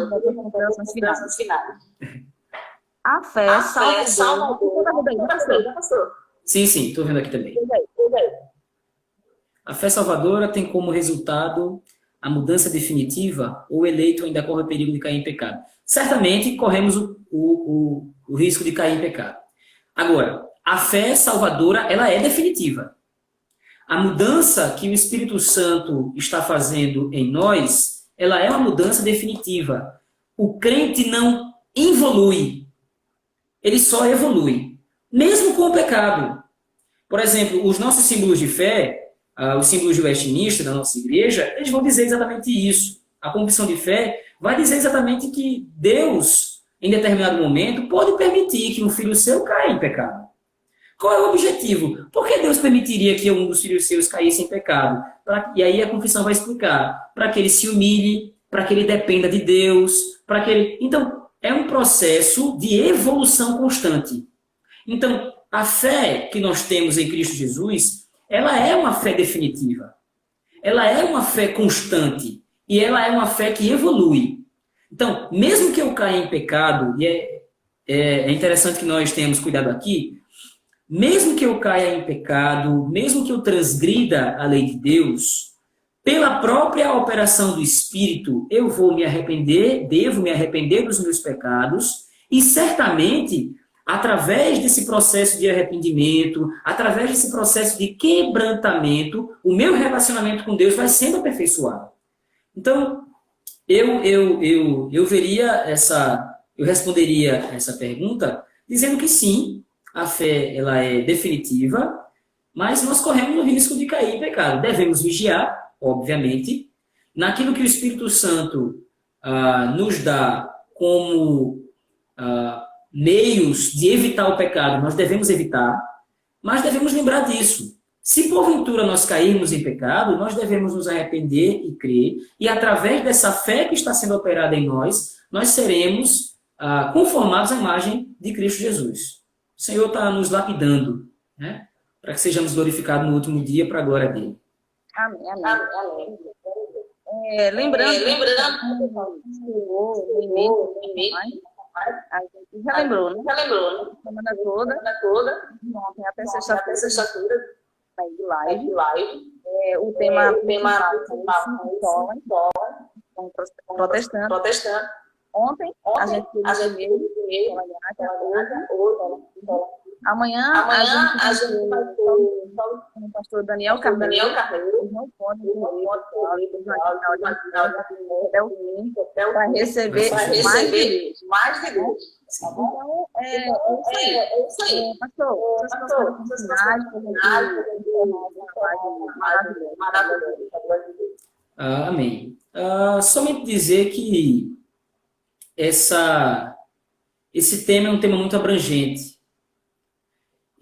A fé salvadora. Sim, estou vendo aqui também. A fé salvadora tem como resultado a mudança definitiva ou o eleito ainda corre o perigo de cair em pecado? Certamente corremos o risco de cair em pecado. Agora, a fé salvadora, ela é definitiva. A mudança que o Espírito Santo está fazendo em nós, ela é uma mudança definitiva. O crente não involui, ele só evolui, mesmo com o pecado. Por exemplo, os nossos símbolos de fé, os símbolos de Westminster da nossa igreja, eles vão dizer exatamente isso. A confissão de fé vai dizer exatamente que Deus, em determinado momento, pode permitir que um filho seu caia em pecado. Qual é o objetivo? Por que Deus permitiria que um dos filhos seus caísse em pecado? E aí a confissão vai explicar. Para que ele se humilhe, para que ele dependa de Deus, para que ele... Então, é um processo de evolução constante. Então, a fé que nós temos em Cristo Jesus, ela é uma fé definitiva. Ela é uma fé constante. E ela é uma fé que evolui. Então, mesmo que eu caia em pecado, e é interessante que nós tenhamos cuidado aqui, mesmo que eu caia em pecado, mesmo que eu transgrida a lei de Deus, pela própria operação do Espírito, eu vou me arrepender, devo me arrepender dos meus pecados, e certamente, através desse processo de arrependimento, através desse processo de quebrantamento, o meu relacionamento com Deus vai sendo aperfeiçoado. Então, eu responderia essa pergunta dizendo que sim, a fé ela é definitiva, mas nós corremos o risco de cair em pecado. Devemos vigiar, obviamente, naquilo que o Espírito Santo nos dá como meios de evitar o pecado, nós devemos evitar, mas devemos lembrar disso. Se porventura nós cairmos em pecado, nós devemos nos arrepender e crer, e através dessa fé que está sendo operada em nós, nós seremos conformados à imagem de Cristo Jesus. O Senhor está nos lapidando, né? Para que sejamos glorificados no último dia para a glória dele. Amém. Lembrando A gente já lembrou, né? Já lembrou, né? Semana toda, ontem até sexta-feira, vai de live. O tema principal é escola, protestando. Ontem a gente teve hoje. Amanhã a gente vai ter o pastor Daniel Carneiro. Eles não podem até o fim para receber mais de Deus. Então, é isso aí. Pastor, vocês consideram finais para a gente maravilhosa. Amém. Somente dizer que esse tema é um tema muito abrangente.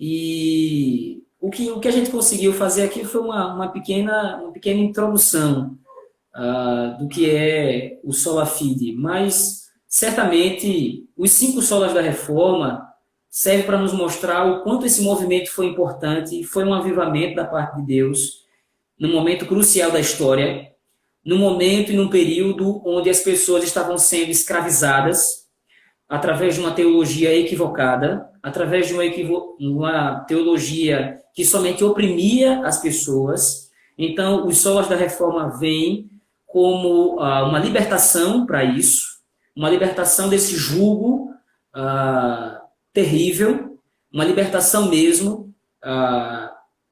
E o que a gente conseguiu fazer aqui foi uma pequena introdução do que é o Sola Fide. Mas, certamente, os 5 solas da Reforma servem para nos mostrar o quanto esse movimento foi importante, foi um avivamento da parte de Deus, num momento crucial da história, num momento e num período onde as pessoas estavam sendo escravizadas através de uma teologia equivocada, através de uma teologia que somente oprimia as pessoas. Então, os solas da Reforma vêm como uma libertação para isso, uma libertação desse jugo terrível, uma libertação mesmo,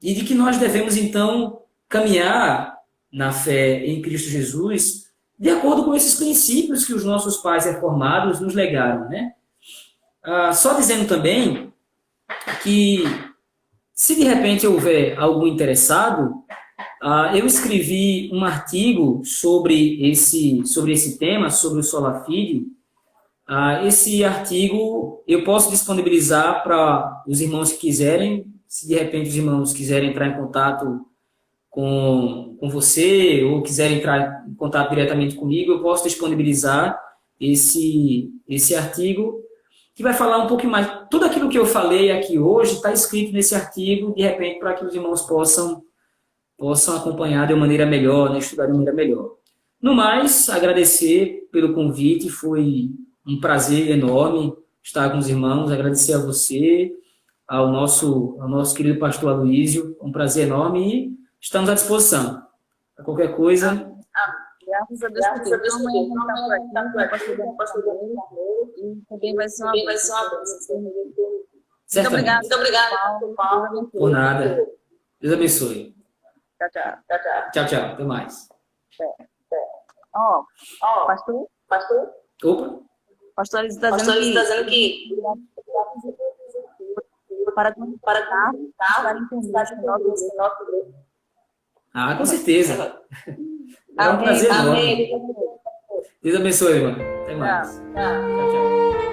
e de que nós devemos, então, caminhar na fé em Cristo Jesus, de acordo com esses princípios que os nossos pais reformados nos legaram, né? Só dizendo também que, se de repente houver algum interessado, eu escrevi um artigo sobre esse tema, sobre o Sola Fide. Esse artigo eu posso disponibilizar para os irmãos que quiserem, se de repente os irmãos quiserem entrar em contato com você ou quiser entrar em contato diretamente comigo, eu posso disponibilizar esse artigo que vai falar um pouco mais. Tudo aquilo que eu falei aqui hoje está escrito nesse artigo, de repente, para que os irmãos possam acompanhar de uma maneira melhor, né, estudar de uma maneira melhor. No mais, agradecer pelo convite, foi um prazer enorme estar com os irmãos, agradecer a você, ao nosso querido pastor Aloísio, um prazer enorme e estamos à disposição. Para qualquer coisa. Graças a Deus por tudo. Então, amanhã vamos estar por aqui com o pastor Daniel e também vai ser uma bênção. Muito obrigada, Paulo. Por nada. Deus abençoe. Tchau. Tchau. Até mais. Pastor? Opa. Pastor está dizendo que para entender esse nosso grupo. Com certeza. É um prazer enorme. Deus abençoe, irmão. Até mais. Tchau.